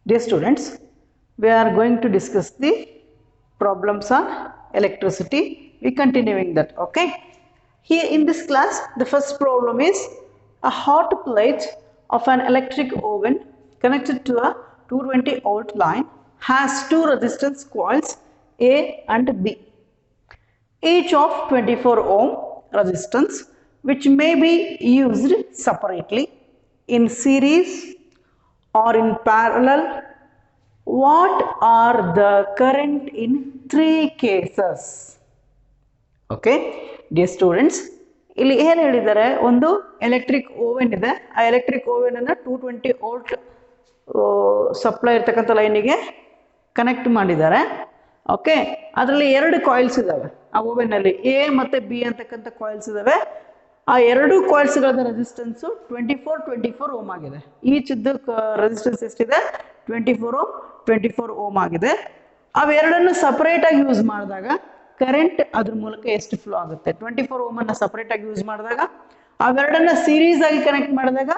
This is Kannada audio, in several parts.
Dear students, we are going to discuss the problems on electricity. We continuing that, okay? Here in this class, the first problem is a hot plate of an electric oven connected to a 220 volt line has two resistance coils A and B, each of 24 ohm resistance, which may be used separately, in series or in parallel. What are the current in three cases? Okay, dear students, ಇಲ್ಲಿ ಏನು ಹೇಳಿದ್ದಾರೆ, ಒಂದು ಎಲೆಕ್ಟ್ರಿಕ್ ಓವೆನ್ ಇದೆ. ಆ ಎಲೆಕ್ಟ್ರಿಕ್ ಓವೆನ್ ಅನ್ನು 220 ವೋಲ್ಟ್ ಸಪ್ಲೈ ಇರ್ತಕ್ಕಂಥ ಲೈನಿಗೆ ಕನೆಕ್ಟ್ ಮಾಡಿದ್ದಾರೆ. ಓಕೆ, ಅದರಲ್ಲಿ ಎರಡು ಕಾಯಿಲ್ಸ್ ಇದಾವೆ ಆ ಓವೆನ್ನಲ್ಲಿ, ಎ ಮತ್ತು ಬಿ ಅಂತಕ್ಕಂಥ ಕಾಯಿಲ್ಸ್ ಇದಾವೆ. ಆ ಎರಡು ಕಾಯಿಲ್ಸ್ಗಳ ರೆಸಿಸ್ಟೆನ್ಸು 24 ಓಮ್ ಆಗಿದೆ. ಈಚ್ ರೆಸಿಸ್ಟೆನ್ಸ್ ಎಷ್ಟಿದೆ? 24 ಓಮ್ ಆಗಿದೆ. ಅವೆರಡನ್ನು ಸಪರೇಟಾಗಿ ಯೂಸ್ ಮಾಡಿದಾಗ ಕರೆಂಟ್ ಅದ್ರ ಮೂಲಕ ಎಷ್ಟು ಫ್ಲೋ ಆಗುತ್ತೆ? 24 ಓಮನ್ನು ಸಪರೇಟಾಗಿ ಯೂಸ್ ಮಾಡಿದಾಗ, ಅವೆರಡನ್ನ ಸೀರೀಸ್ ಆಗಿ ಕನೆಕ್ಟ್ ಮಾಡಿದಾಗ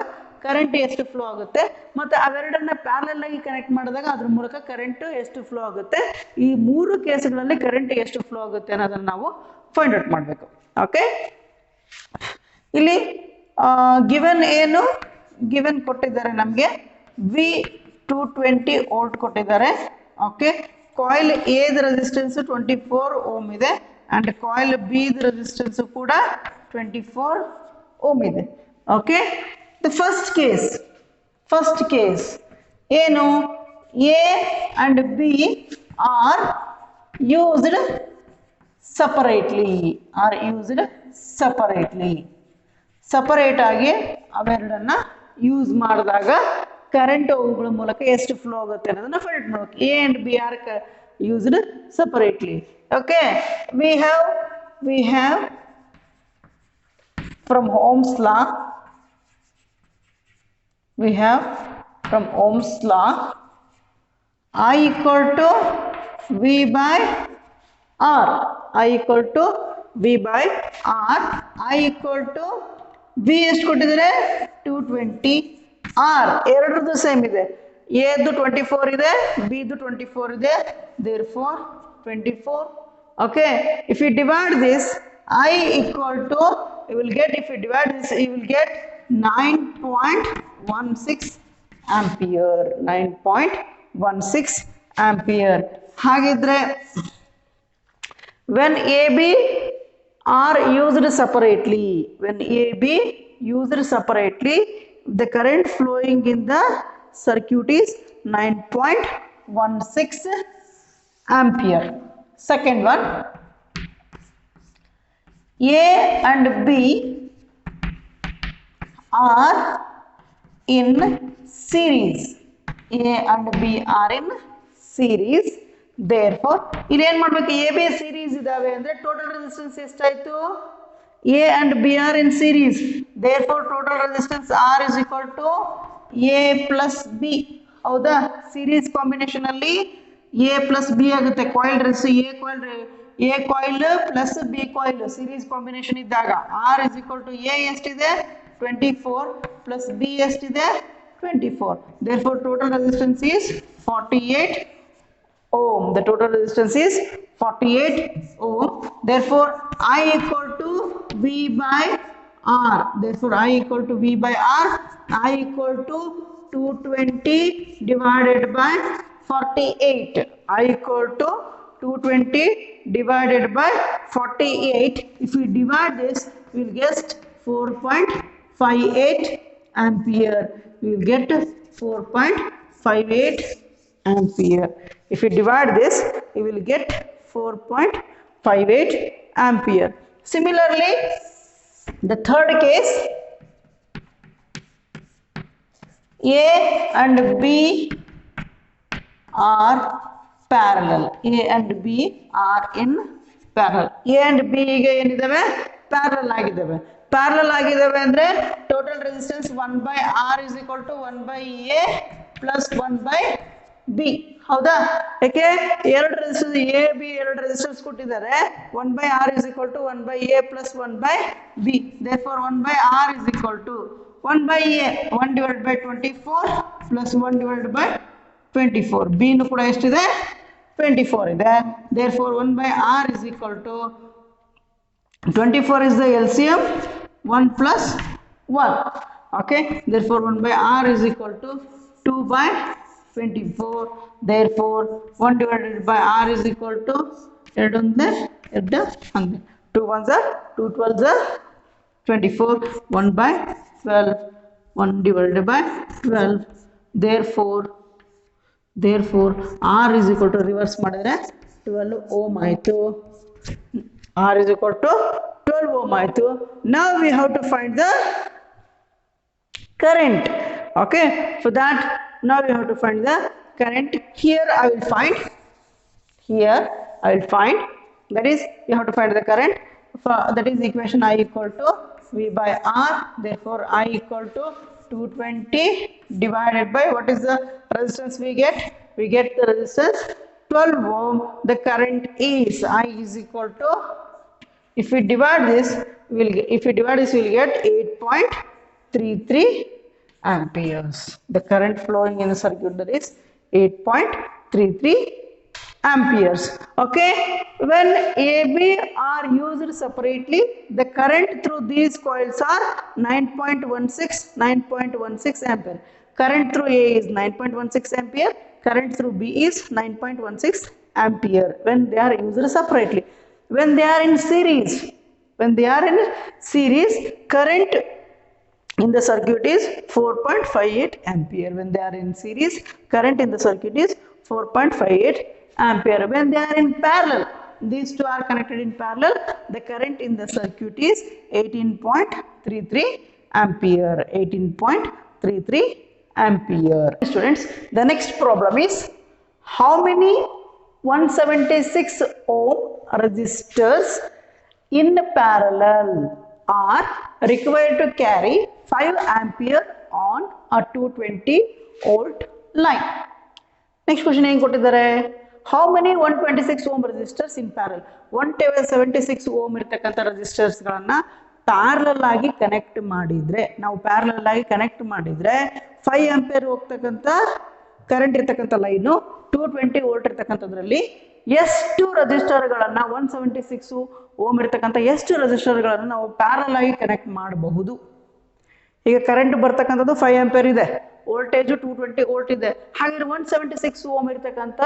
ಕರೆಂಟ್ ಎಷ್ಟು ಫ್ಲೋ ಆಗುತ್ತೆ, ಮತ್ತು ಅವೆರಡನ್ನ ಪ್ಯಾರಲಲ್ ಆಗಿ ಕನೆಕ್ಟ್ ಮಾಡಿದಾಗ ಅದ್ರ ಮೂಲಕ ಕರೆಂಟ್ ಎಷ್ಟು ಫ್ಲೋ ಆಗುತ್ತೆ. ಈ ಮೂರು ಕೇಸ್ಗಳಲ್ಲಿ ಕರೆಂಟ್ ಎಷ್ಟು ಫ್ಲೋ ಆಗುತ್ತೆ ಅನ್ನೋದನ್ನು ನಾವು ಫೈಂಡ್ ಔಟ್ ಮಾಡಬೇಕು. ಓಕೆ, ಇಲ್ಲಿ ಗಿವನ್ ಏನು ಗಿವನ್ ಕೊಟ್ಟಿದ್ದಾರೆ ನಮಗೆ, ವಿ 220 ವೋಲ್ಟ್ ಕೊಟ್ಟಿದ್ದಾರೆ. Okay, coil A resistance 24 ohm ಇದೆ ಅಂಡ್ ಕಾಯಿಲ್ ಬಿ ರೆಸಿಸ್ಟೆನ್ಸ್ ಕೂಡ 24 ಓಮ್ ಇದೆ. ಓಕೆ, ದ ಫಸ್ಟ್ ಕೇಸ್ ಏನು? A and B are used separately separate ಆಗಿ ಅವೆರಡನ್ನ ಯೂಸ್ ಮಾಡಿದಾಗ ಕರೆಂಟ್ ಅವುಗಳ ಮೂಲಕ ಎಷ್ಟು ಫ್ಲೋ ಆಗುತ್ತೆ ಅನ್ನೋದನ್ನ ಫೈಂಡ್ ಮಾಡಬೇಕು. A and B are used separately. Okay, we have from Ohm's law I equal to V by R. I equal to V ಎಷ್ಟು ಕೊಟ್ಟಿದ್ದಾರೆ? 220. R ಎರಡರದ್ದು ಸೇಮ್ ಇದೆ. ಎದು 24 ಇದೆ, ಬಿದು 24 ಇದೆ, therefore 24. Okay, if you divide this, I equal to, you will get, if you divide this, you will get 9.16 ampere. 9.16 ampere. ಹಾಗಿದ್ರೆ when AB are used separately, the current flowing in the circuit is 9.16 ampere. Second one, A and B are in series. Therefore, ಇಲ್ಲಿ ಏನು ಮಾಡಬೇಕು? ಎ ಬಿ ಸೀರೀಸ್ ಇದಾವೆ ಅಂದರೆ ಟೋಟಲ್ ರೆಸಿಸ್ಟೆನ್ಸ್ ಎಷ್ಟಾಯಿತು? A and B are in series. Therefore total resistance R is equal to A plus B. ಹೌದಾ? ಸೀರೀಸ್ ಕಾಂಬಿನೇಷನ್ ಅಲ್ಲಿ ಎ ಪ್ಲಸ್ ಬಿ ಆಗುತ್ತೆ. Coil A coil plus B coil series combination ಇದ್ದಾಗ R is equal to A ಎಷ್ಟಿದೆ? 24 ಪ್ಲಸ್ ಬಿ ಎಷ್ಟಿದೆ? 24. Therefore, total resistance is 48 ohm. The total resistance is 48 ohm. Therefore, I equal to V by R. Therefore, I equal to V by R. I equal to 220 divided by 48. I equal to 220 divided by 48. If we divide this, we will get 4.58 ampere. We will get 4.58 ampere. If you divide this, you will get 4.58 ampere. Similarly, the third case, A and B are parallel. A and B are in parallel. A and B ಗೆ ಏನಿದಾವೆ? ಪ್ಯಾರಲಲ್ ಆಗಿದ್ದಾವೆ. ಪ್ಯಾರಲಲ್ ಆಗಿದ್ದಾವೆ ಅಂದರೆ total resistance 1/R is equal to 1/A plus 1/B. ಹೌದಾ? ಯಾಕೆ? ಎರಡು ರೆಸಿಸ್ಟೆನ್ಸ್ ಎ ಬಿ ಎರಡು ರೆಸಿಸ್ಟೆನ್ಸ್ ಕೊಟ್ಟಿದ್ದಾರೆ. 1/R is equal to 1/A plus 1/B. Therefore 1/R is equal to 1/A, 1 divided by 24 plus 1 divided by 24. B nu ಕೂಡ ಎಷ್ಟಿದೆ 24 ಇದೆ. Therefore 1 by R is equal to 24 is the LCM 1 plus 1. Okay, therefore 1 by R is equal to 2 by 24. Therefore 1 divided by R is equal to 2 ones are 2 12s are 24. 1 by 12. 1 divided by 12. Therefore R is equal to reverse ಮಾಡಿದ್ರೆ 12 ohm ಆಯಿತು. R is equal to 12 ohm ಆಯಿತು. Now we have to find the current. Okay, for that now we have to find the current. Here I will find that is you have to find the current for that is equation I equal to V by R. Therefore I equal to 220 divided by what is the resistance we get the resistance 12 ohm. The current is I is equal to, if we divide this we will get 8.33 amperes. The current flowing in the circuit, that is 8.33 amperes. Okay, when AB are used separately, the current through these coils are 9.16 ampere. Current through A is 9.16 ampere, current through B is 9.16 ampere when they are used separately. When they are in series, current in the circuit is 4.58 ampere. When they are in series, current in the circuit is 4.58 ampere. When they are in parallel, these two are connected in parallel, the current in the circuit is 18.33 ampere. 18.33 ampere. Students, the next problem is how many 176 ohm resistors in parallel are required to carry 5 ampere on a 220 volt line. Next question ಏನು ಕೊಟ್ಟಿದ್ದಾರೆ, how many 126 ohm resistors in parallel. 176 ohm ಇರತಕ್ಕಂತ resistors ಗಳನ್ನ ಪ್ಯಾರಲಲ್ ಆಗಿ ಕನೆಕ್ಟ್ ಮಾಡಿದ್ರೆ, ನಾವು ಪ್ಯಾರಲಲ್ ಆಗಿ ಕನೆಕ್ಟ್ ಮಾಡಿದ್ರೆ 5 ಆಂಪಿಯರ್ ಹೋಗ್ತಕ್ಕಂತ ಕರೆಂಟ್ ಇರತಕ್ಕಂತ ಲೈನು 220 ವೋಲ್ಟ್ ಇರತಕ್ಕಂತದ್ರಲ್ಲಿ ಎಷ್ಟು ರೆಸಿಸ್ಟರ್ ಗಳನ್ನ 176 ಓಮ್ ಇರತಕ್ಕಂತ ಎಷ್ಟು ರೆಸಿಸ್ಟರ್ ಗಳನ್ನ ನಾವು ಪ್ಯಾರಲಲ್ ಆಗಿ ಕನೆಕ್ಟ್ ಮಾಡಬಹುದು. ಈಗ ಕರೆಂಟ್ ಬರ್ತಕ್ಕಂಥದ್ದು 5 ಆಂಪಿಯರ್ ಇದೆ, ವೋಲ್ಟೇಜ್ 220 ವೋಲ್ಟ್ ಇದೆ, ಹಾಗೆ 176 ಓಮ್ ಇರತಕ್ಕಂತ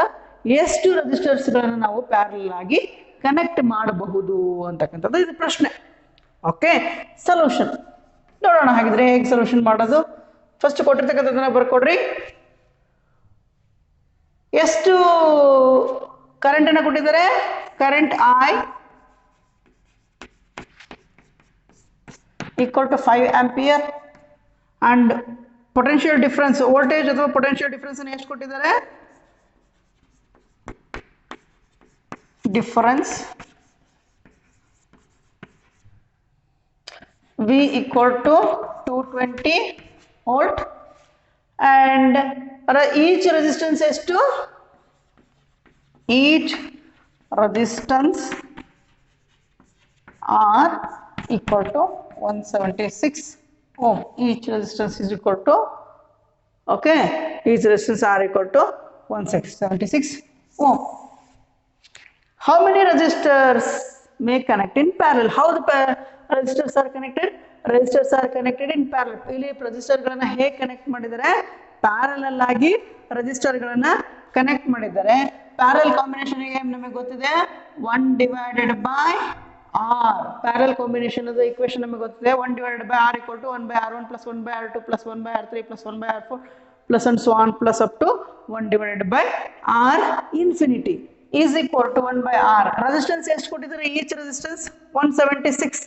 ಎಷ್ಟು ರೆಸಿಸ್ಟರ್ಸ್ ಗಳನ್ನ ನಾವು ಪ್ಯಾರಲಲ್ ಆಗಿ ಕನೆಕ್ಟ್ ಮಾಡಬಹುದು ಅಂತಕ್ಕಂಥದ್ದು ಇದು ಪ್ರಶ್ನೆ. ಓಕೆ, ಸೊಲ್ಯೂಷನ್ ನೋಡೋಣ. ಹಾಗಿದ್ರೆ ಹೇಗೆ ಸೊಲ್ಯೂಷನ್ ಮಾಡೋದು, ಫಸ್ಟ್ ಕೊಟ್ಟಿರ್ತಕ್ಕಂಥದ್ದನ್ನ ಬರ್ಕೊಡ್ರಿ. ಎಷ್ಟು ಕರೆಂಟ್ ಅನ್ನ ಕೊಟ್ಟಿದ್ದಾರೆ, current I equal to 5 ampere and potential difference voltage ಅಥವಾ potential difference ಅನ್ನು ಎಷ್ಟು ಕೊಟ್ಟಿದ್ದಾರೆ, difference V equal to 220 volt and each resistance ಎಷ್ಟು, each resistance R equal to 176 ohm. Each resistance is equal to, okay, each resistance R equal to 176 ohm. How many resistors may connect in parallel? How the resistors are connected? Resistors are connected in parallel. ಇಲ್ಲಿ resistor ಗಳನ್ನ ಹೇಗೆ ಕನೆಕ್ಟ್ ಮಾಡಿದ್ದಾರೆ, ಪ್ಯಾರಲಲ್ ಆಗಿ ರೆಸಿಸ್ಟರ್ ಗಳನ್ನ ಕನೆಕ್ಟ್ ಮಾಡಿದ್ದಾರೆ. ಪ್ಯಾರಲಲ್ ಕಾಂಬಿನೇಷನ್ ನಮಗೆ ಗೊತ್ತಿದೆ 1 divided by R. Parallel combination of the equation ನಮಗೆ ಗೊತ್ತಿದೆ 1 divided by R equal to 1 by R1 plus 1 by R2 plus 1 by R3 plus 1 by R4 plus and so on plus up to 1 divided by R infinity is equal to 1 by R. Resistance ಎಷ್ಟು ಕೊಟ್ಟಿದ್ದಾರೆ, each resistance 176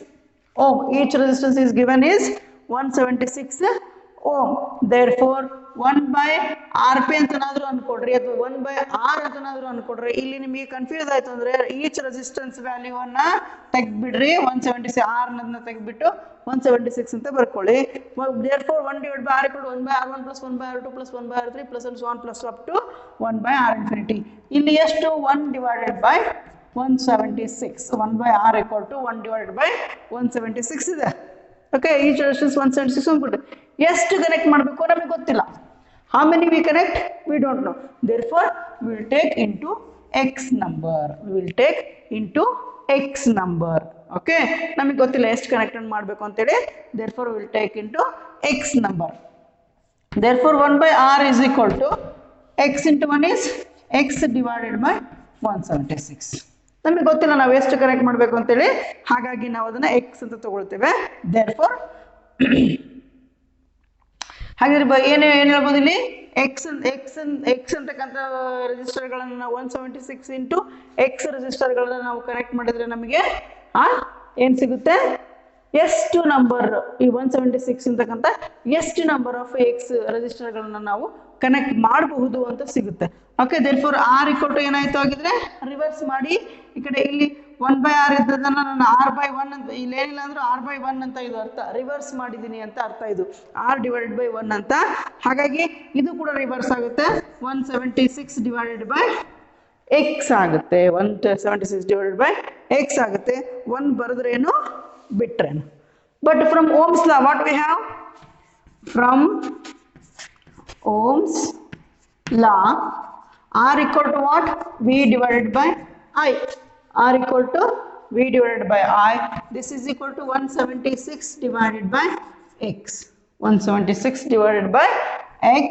ohm. Each resistance is given is 176 ohm. Therefore 1 by RP ಅಂತನಾದರೂ ಅನ್ಕೊಡ್ರಿ ಅಥವಾ 1 by R ಅಂತನಾದರೂ ಅನ್ಕೊಡ್ರಿ. ಇಲ್ಲಿ ನಿಮಗೆ ಕನ್ಫ್ಯೂಸ್ ಆಯ್ತು ಅಂದ್ರೆ ಈಚ್ ರೆಸಿಸ್ಟೆನ್ಸ್ ವ್ಯಾಲ್ಯೂವನ್ನ ತೆಗೆದ್ಬಿಡ್ರಿ, 176 R ಅನ್ನ ತೆಗೆದ್ಬಿಟ್ಟು 176 ಅಂತ ಬರ್ಕೊಳ್ಳಿ. Therefore 1 divided by R equal to 1 by R1 plus 1 by R2 plus 1 by R3 plus and so on plus up to 1 by R infinity. ಇಲ್ಲಿ ಎಷ್ಟು 1 divided by 176. 1 by R equal to 1 divided by 176 ಇದೆ. ಓಕೆ, ಈಚ್ ರೆಸಿಸ್ಟೆನ್ಸ್ 176 ಅಂದ್ಬಿಟ್ಟು ಎಷ್ಟು ಕನೆಕ್ಟ್ ಮಾಡಬೇಕು ನಮಗೆ ಗೊತ್ತಿಲ್ಲ. How many we connect? We don't know. Therefore, we will take into x number. We will take into x number. Okay. ನಮಗೆ ಗೊತ್ತಿಲ್ಲ ಎಷ್ಟು ಕನೆಕ್ಟ್ ಮಾಡಬೇಕು ಅಂತ ಹೇಳಿ. Therefore, we will take into x number. Therefore, 1 by r is equal to x into 1 is x divided by 176. ನಮಗೆ ಗೊತ್ತಿಲ್ಲ ನಾವು ಎಷ್ಟು ಕನೆಕ್ಟ್ ಮಾಡಬೇಕು ಅಂತ ಹೇಳಿ, ಹಾಗಾಗಿ ನಾವು ಅದನ್ನ x ಅಂತ ತಗೊಳ್ತೇವೆ. Therefore, ಹಾಗಾದ್ರೆ ಏನು ಹೇಳ್ಬೋದು ಇಲ್ಲಿ, ಎಕ್ಸ್ ಅಂತಕ್ಕಂಥ ರೆಜಿಸ್ಟರ್ಗಳನ್ನು ನಾವು 176 ಇಂಟು ಎಕ್ಸ್ ರೆಜಿಸ್ಟರ್ಗಳನ್ನು ನಾವು ಕನೆಕ್ಟ್ ಮಾಡಿದ್ರೆ ನಮಗೆ ಏನು ಸಿಗುತ್ತೆ, ಎಷ್ಟು ನಂಬರ್ ಈ 176 ಅಂತಕ್ಕಂಥ ಎಷ್ಟು ನಂಬರ್ ಆಫ್ ಎಕ್ಸ್ ರೆಜಿಸ್ಟರ್ಗಳನ್ನು ನಾವು ಕನೆಕ್ಟ್ ಮಾಡಬಹುದು ಅಂತ ಸಿಗುತ್ತೆ. Okay. Therefore R equal to ಏನಾಯ್ತು ಆಗಿದ್ರೆ ರಿವರ್ಸ್ ಮಾಡಿ ಈ ಕಡೆ ಇಲ್ಲಿ 1 by r ಇದ್ದದನ್ನ ನಾನು r by 1 ಅಂತ, ಇಲ್ಲಿ ಏನಿಲ್ಲ ಅಂದ್ರೂ r by 1 ಅಂತ ಇದು ಅರ್ಥ, ರಿವರ್ಸ್ ಮಾಡಿದ್ದೀನಿ ಅಂತ ಅರ್ಥ, ಇದು r divided by 1 ಅಂತ. ಹಾಗಾಗಿ ಇದು ಕೂಡ ರಿವರ್ಸ್ ಆಗುತ್ತೆ, 176 divided by x ಆಗುತ್ತೆ, 176 divided by x ಆಗುತ್ತೆ. 1 ಬರೆದ್ರೇನು ಬಿಟ್ರೇನು. But from Ohm's law what we have, from Ohm's law r equal to what, v divided by I. R equal to v divided by I. This is equal to 176 divided by x. 176 divided by x.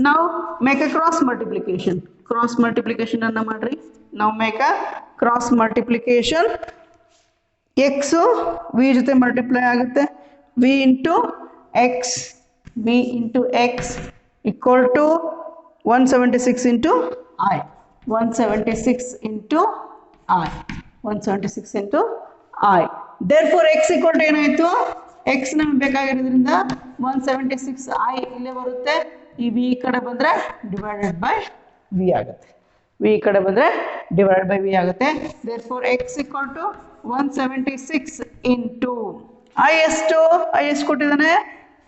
Now make a cross multiplication. Cross multiplication anna madri. Now make a cross multiplication. X v jothe multiply agutte. V into x. V into x equal to 176 into I. 176 into I. 176 into I. Therefore, x equal to ಏನಾಯಿತು, x ನಮಗೆ ಬೇಕಾಗಿರೋದ್ರಿಂದ 176 I ಇಲ್ಲೇ ಬರುತ್ತೆ. ಈ v ಕಡೆ ಬಂದರೆ ಡಿವೈಡೆಡ್ ಬೈ v ಆಗುತ್ತೆ. v ಕಡೆ ಬಂದರೆ ಡಿವೈಡೆಡ್ ಬೈ v ಆಗುತ್ತೆ. Therefore, x equal to 176 into I ಎಷ್ಟು ಕೊಟ್ಟಿದ್ದಾನೆ,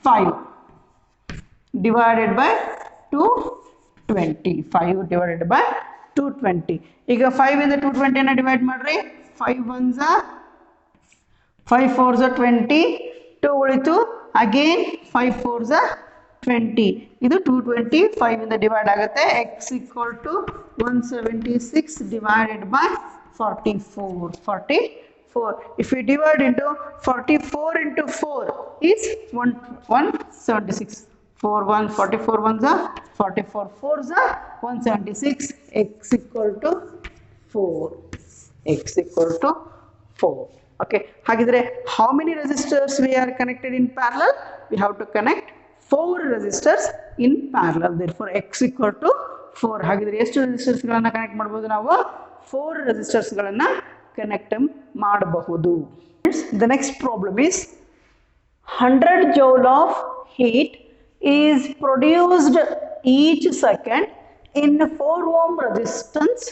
5 divided by 220. 5 divided by 220. ಈಗ 5 ಇಂದ 220 ಅನ್ನ ಡಿವೈಡ್ ಮಾಡ್ರಿ. 5 1s 5 4s 20, 2 ಉಳಿತು, ಅಗೇನ್ 5 4s 20. ಇದು 220 5 ಇಂದ ಡಿವೈಡ್ ಆಗುತ್ತೆ. x equal to 176 divided by 44. 44. If we divide into 44 into 4 is 176. 4 1 44 1s 44 4s 176. X equal to 4. X equal to 4. Okay. ಹಾಗಿದ್ರೆ how many resistors we are connected in parallel? We have to connect 4 resistors in parallel. Therefore x equal to 4. ಹಾಗಿದ್ರೆ ಎಷ್ಟು resistors ಗಳನ್ನು ಕನೆಕ್ಟ್ ಮಾಡಬಹುದು ನಾವು? 4 resistors ಗಳನ್ನು ಕನೆಕ್ಟ್ ಮಾಡಬಹುದು. The next problem is 100 joule of heat is produced each second in 4 ohm resistance.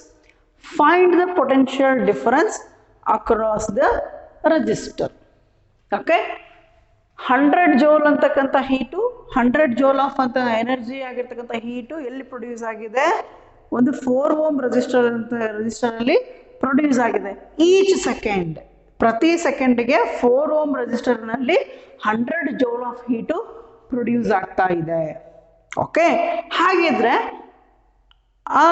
Find the potential difference across the resistor. Okay. 100 joule ಅಂತಕ್ಕಂಥ ಹೀಟು, 100 joule ಆಫ್ ಅಂತ ಎನರ್ಜಿ ಆಗಿರ್ತಕ್ಕಂಥ ಹೀಟು ಎಲ್ಲಿ ಪ್ರೊಡ್ಯೂಸ್ ಆಗಿದೆ, ಒಂದು 4 ohm ರೆಸಿಸ್ಟರ್ ಅಲ್ಲಿ ಪ್ರೊಡ್ಯೂಸ್ ಆಗಿದೆ. ಈಚ್ ಸೆಕೆಂಡ್, ಪ್ರತಿ ಸೆಕೆಂಡ್ಗೆ 4 ohm ರೆಸಿಸ್ಟರ್ನಲ್ಲಿ 100 joule of heat produce ಆಗ್ತಾ ಇದೆ. ಓಕೆ. ಹಾಗಿದ್ರೆ ಆ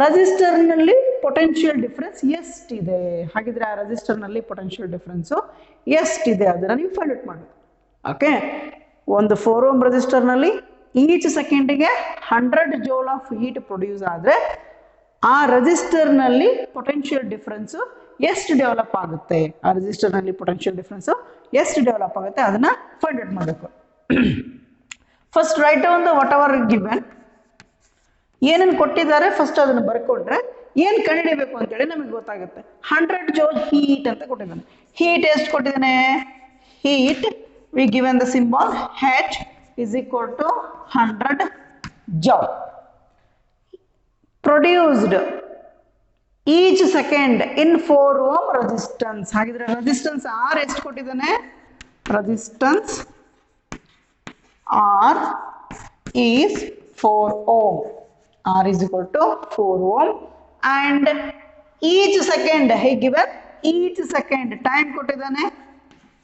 ರೆಸಿಸ್ಟರ್ನಲ್ಲಿ ಪೊಟೆನ್ಷಿಯಲ್ ಡಿಫರೆನ್ಸ್ ಎಷ್ಟಿದೆ? ಹಾಗಿದ್ರೆ ಆ ರೆಸಿಸ್ಟರ್ನಲ್ಲಿ ಪೊಟೆನ್ಷಿಯಲ್ ಡಿಫರೆನ್ಸು ಎಷ್ಟಿದೆ ಅದನ್ನು ನೀವು ಫೈಂಡ್ ಔಟ್ ಮಾಡಬೇಕು. ಓಕೆ. ಒಂದು 4 ohm ರೆಸಿಸ್ಟರ್ನಲ್ಲಿ ಈಚ್ ಸೆಕೆಂಡಿಗೆ 100 joule ಆಫ್ ಹೀಟ್ ಪ್ರೊಡ್ಯೂಸ್ ಆದರೆ ಆ ರೆಸಿಸ್ಟರ್ನಲ್ಲಿ ಪೊಟೆನ್ಷಿಯಲ್ ಡಿಫರೆನ್ಸು ಎಷ್ಟು ಡೆವಲಪ್ ಆಗುತ್ತೆ, ಆ ರೆಸಿಸ್ಟರ್ನಲ್ಲಿ ಪೊಟೆನ್ಷಿಯಲ್ ಡಿಫರೆನ್ಸು ಎಷ್ಟು ಡೆವಲಪ್ ಆಗುತ್ತೆ ಅದನ್ನು ಫೈಂಡ್ ಔಟ್ ಮಾಡಬೇಕು. First write down the what ever given. ಏನೇನು ಕೊಟ್ಟಿದ್ದಾರೆ ಫಸ್ಟ್ ಅದನ್ನು ಬರ್ಕೊಂಡ್ರೆ ಏನು ಕಂಡುಹಿಡಿಯಬೇಕು ಅಂತೇಳಿ ನಮಗೆ ಗೊತ್ತಾಗುತ್ತೆ. 100 joule ಹೀಟ್ ಅಂತ ಕೊಟ್ಟಿದ್ದಾನೆ. ಹೀಟ್ ಎಷ್ಟು ಕೊಟ್ಟಿದ್ದಾನೆ? Heat we given the symbol H is equal to 100 joule produced each second in 4 ohm resistance. ಹಾಗಿದ್ರೆ ರೆಸಿಸ್ಟೆನ್ಸ್ R ಎಷ್ಟು ಕೊಟ್ಟಿದ್ದಾನೆ? Resistance R is 4 ohm. R is equal to 4 ohm and each second he given each second time ಕೊಟ್ಟಿದ್ದಾನೆ.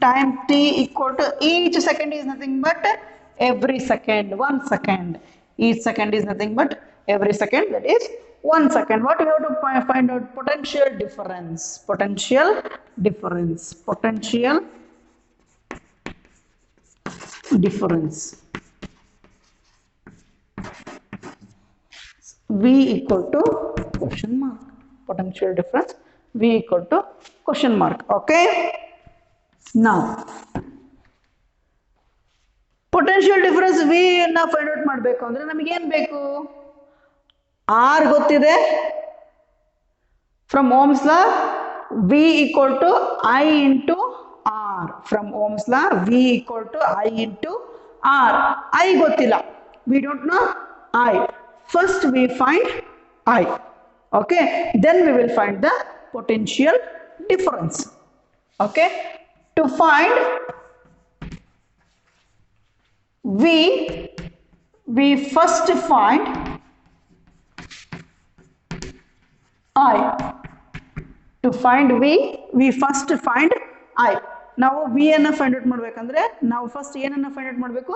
Time t equal to each second is nothing but every second, 1 second. each second is nothing but every second, that is 1 second. What we have to find out? Potential difference. Potential difference. Potential difference. V equal to question mark. Potential difference V equal to question mark. Okay. Now potential difference V na find out ಮಾಡಬೇಕು ಅಂದ್ರೆ ನಮಗೆ ಏನು ಬೇಕು? R ಗೊತ್ತಿದೆ. From Ohm's law, V equal to I into R. From Ohm's law, V equal to I into R. I ಗೊತ್ತಿಲ್ಲ. We don't know I. First we find I. Okay. Then we will find the potential difference. Okay. To find V, we first find I. To find V, we first find I. ನಾವು V ಅನ್ನ ಫೈಂಡ್ ಔಟ್ ಮಾಡಬೇಕಂದ್ರೆ ನಾವು ಫಸ್ಟ್ ಏನನ್ನ ಫೈಂಡ್ ಔಟ್ ಮಾಡಬೇಕು?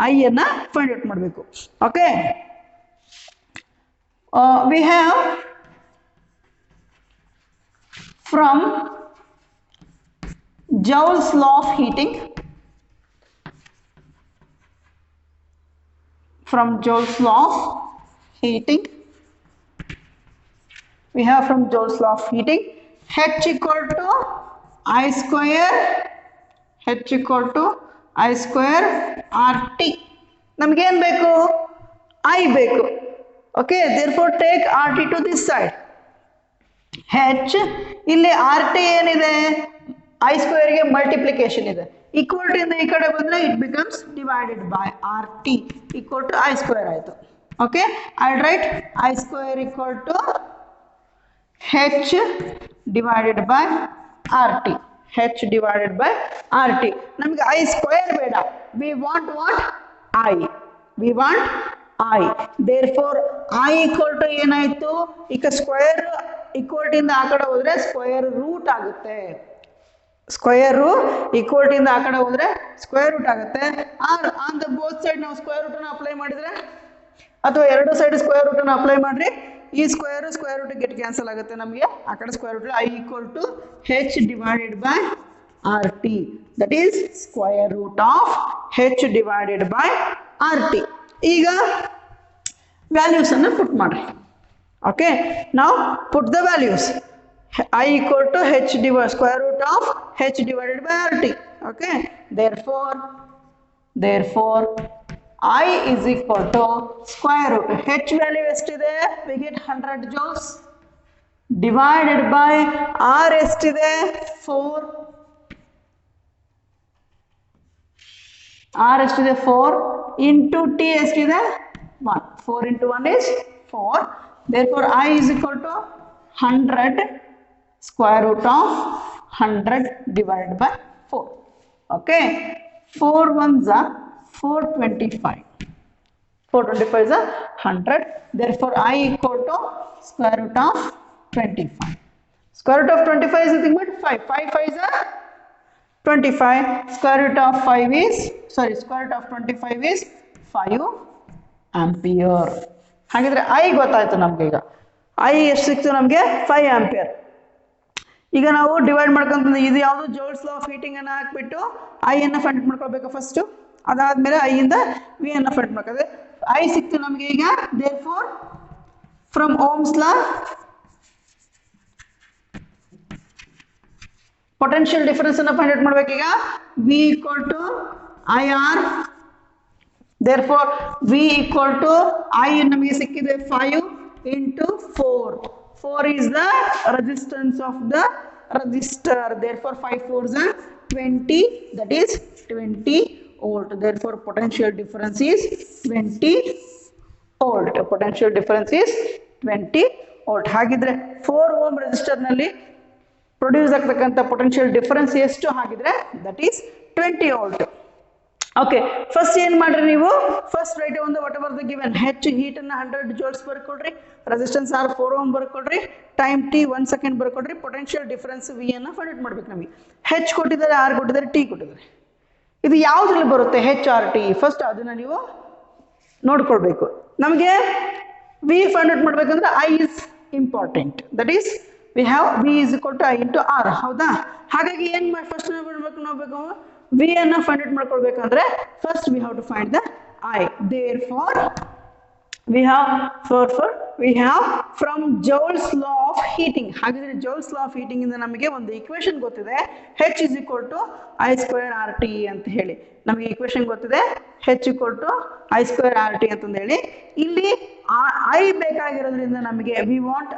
I ಅನ್ನ ಫೈಂಡ್ ಔಟ್ ಮಾಡಬೇಕು. Okay. We have from Joule's law of heating. From Joule's law of heating, we have from Joule's law of heating, H equal to I square, H equal to I square RT. ನಮಗೆ ಏನು ಬೇಕು? I ಬೇಕು. Okay, therefore take RT to this side. H ಇಲ್ಲಿ RT ಏನಿದೆ? I square ಗೆ ಮಲ್ಟಿಪ್ಲಿಕೇಶನ್ ಇದೆ. Equal to ಇಂದ ಈ ಕಡೆ ಬಂದ್ರೆ it becomes divided by RT equal to I square ಆಯಿತು. Okay, I'll write I square equal to H divided by RT. H divided by RT. ನಮಗೆ I square ಬೇಡ. We want what? I. We want I. Therefore I equal to ಏನಾಯಿತು? ಈಗ ಸ್ಕ್ವೇರ್ equal to ಇಂದ ಆ ಕಡೆ ಹೋದ್ರೆ ಸ್ಕ್ವೇರ್ ರೂಟ್ ಆಗುತ್ತೆ. ಸ್ಕ್ವೇರ್ ಈಕ್ವಲ್ ಇಂದ ಆ ಕಡೆ ಹೋದ್ರೆ ಸ್ಕ್ವೇರ್ ರೂಟ್ ಆಗುತ್ತೆ. R on the both side ನಾವು ಸ್ಕ್ವೇರ್ ರೂಟ್ ಅನ್ನು ಅಪ್ಲೈ ಮಾಡಿದ್ರೆ ಅಥವಾ ಎರಡು ಸೈಡ್ ಸ್ಕ್ವೇರ್ ರೂಟ್ ಅನ್ನು ಅಪ್ಲೈ ಮಾಡ್ರಿ, ಈ ಸ್ಕ್ವೇರ್ ರೂಟ್ ಗೆಟ್ ಕ್ಯಾನ್ಸಲ್ ಆಗುತ್ತೆ. ನಮಗೆ ಆ ಕಡೆ square root I equal to H divided by RT. That is square root of H divided by RT. ಈಗ ವ್ಯಾಲ್ಯೂಸ್ ಅನ್ನು ಪುಟ್ ಮಾಡ್ರಿ. ಓಕೆ, ನಾವು ಪುಟ್ the values. I equal to H divided square root of H divided by RT. Okay, therefore I is equal to square root H value ಎಷ್ಟಿದೆ? We get 100 joules divided by R ಎಷ್ಟಿದೆ? 4. R ಎಷ್ಟಿದೆ? 4 into T ಎಷ್ಟಿದೆ? 1. 4 into 1 is 4. Therefore I is equal to 100 square root of 100 divided by 4. Okay, 4 ones are 425. 425 is a 100. Therefore I equal to square root of 25. Square root of 25 is nothing but 5. 5 5 is a 25. Square root of 5 is, sorry, square root of 25 is 5 ampere. ಹಾಗಿದ್ರೆ I ಗೊತ್ತಾಯ್ತು ನಮಗೆ. ಈಗ I ಎಷ್ಟು ಸಿಕ್ತು ನಮಗೆ? 5 ampere. ಈಗ ನಾವು ಡಿವೈಡ್ ಮಾಡ್ಕೊಂತ ಇದು ಯಾವುದು? ಜೋಲ್ಸ್ ಲಾ ಆಫ್ ಹೀಟಿಂಗ್ ಅನ್ನು ಹಾಕ್ಬಿಟ್ಟು ಐ ಅನ್ನು ಫೈಂಡ್ ಮಾಡ್ಕೊಳ್ಬೇಕು ಫಸ್ಟ್. ಅದಾದ್ಮೇಲೆ ಐ ಇಂದ ವಿ ಅನ್ನು ಫೈಂಡ್ ಮಾಡ್ಕೋದೆ. ಐ ಸಿಕ್ತು ನಮಗೆ ಈಗ. Therefore from Ohm's law potential difference ಅನ್ನು ಫೈಂಡ್ ಔಟ್ ಮಾಡ್ಬೇಕೀಗ. V equal to I R. Therefore V equal to I ನಮಗೆ ಸಿಕ್ಕಿದೆ 5 into 4. 4 is the resistance of the resistor. Therefore 5 4s are 20. That is 20 volt. Therefore potential difference is 20 volt. Potential difference is 20 volt. ಹಾಗಿದ್ರೆ 4 ohm resistor ನಲ್ಲಿ ಪ್ರೊಡ್ಯೂಸ್ ಆಗ್ತಕ್ಕಂಥ ಪೊಟೆನ್ಷಿಯಲ್ ಡಿಫರೆನ್ಸ್ ಎಷ್ಟು ಹಾಗಿದ್ರೆ? That is 20 volt. Okay, first ಏನು ಮಾಡ್ರಿ ನೀವು? ಫಸ್ಟ್ ರೈಟ್ ಒಂದು whatever the given H heat ಅನ್ನ 100 ಜೋಲ್ಸ್ ಬರ್ಕೊಡ್ರಿ, ರೆಸಿಸ್ಟೆನ್ಸ್ ಆರ್ 4 ಓಮ್ ಬರ್ಕೊಡ್ರಿ, ಟೈಮ್ ಟಿ 1 ಸೆಕೆಂಡ್ ಬರ್ಕೊಡ್ರಿ, ಪೊಟೆನ್ಷಿಯಲ್ ಡಿಫರೆನ್ಸ್ ವಿ ಅನ್ನ ಫೈಂಡ್ ಔಟ್ ಮಾಡ್ಬೇಕು ನಮಗೆ. ಹೆಚ್ ಕೊಟ್ಟಿದ್ದಾರೆ, ಆರ್ ಕೊಟ್ಟಿದ್ದಾರೆ, ಟಿ ಕೊಟ್ಟಿದ್ದಾರೆ. ಇದು ಯಾವುದ್ರಲ್ಲಿ ಬರುತ್ತೆ ಹೆಚ್ ಆರ್ ಟಿ? ಫಸ್ಟ್ ಅದನ್ನ ನೀವು ನೋಡ್ಕೊಳ್ಬೇಕು. ನಮಗೆ ವಿ ಫೈಂಡ್ ಔಟ್ ಮಾಡಬೇಕಂದ್ರೆ I is important. That is we have V is equal to I into R. ಹೌದಾ? ಹಾಗಾಗಿ ಏನು ಮಾಡಿ ಫಸ್ಟ್ ನೋಡ್ಬೇಕು ವಿ ಅನ್ನು ಫೈಂಡ್ ಔಟ್ ಮಾಡ್ಕೊಳ್ಬೇಕಂದ್ರೆ first we have to find the I. Therefore we have from Joule's law of heating. ಹಾಗಾದ್ರೆ Joule's law of heating ಇಂದ ನಮಗೆ ಒಂದು ಈಕ್ವೇಶನ್ ಗೊತ್ತಿದೆ, H is equal to I square RT ಅಂತ ಹೇಳಿ. ನಮಗೆ ಈಕ್ವೇಶನ್ ಗೊತ್ತಿದೆ H equal to I square RT ಅಂತ ಹೇಳಿ. ಇಲ್ಲಿ I ಬೇಕಾಗಿರೋದ್ರಿಂದ ನಮಗೆ we want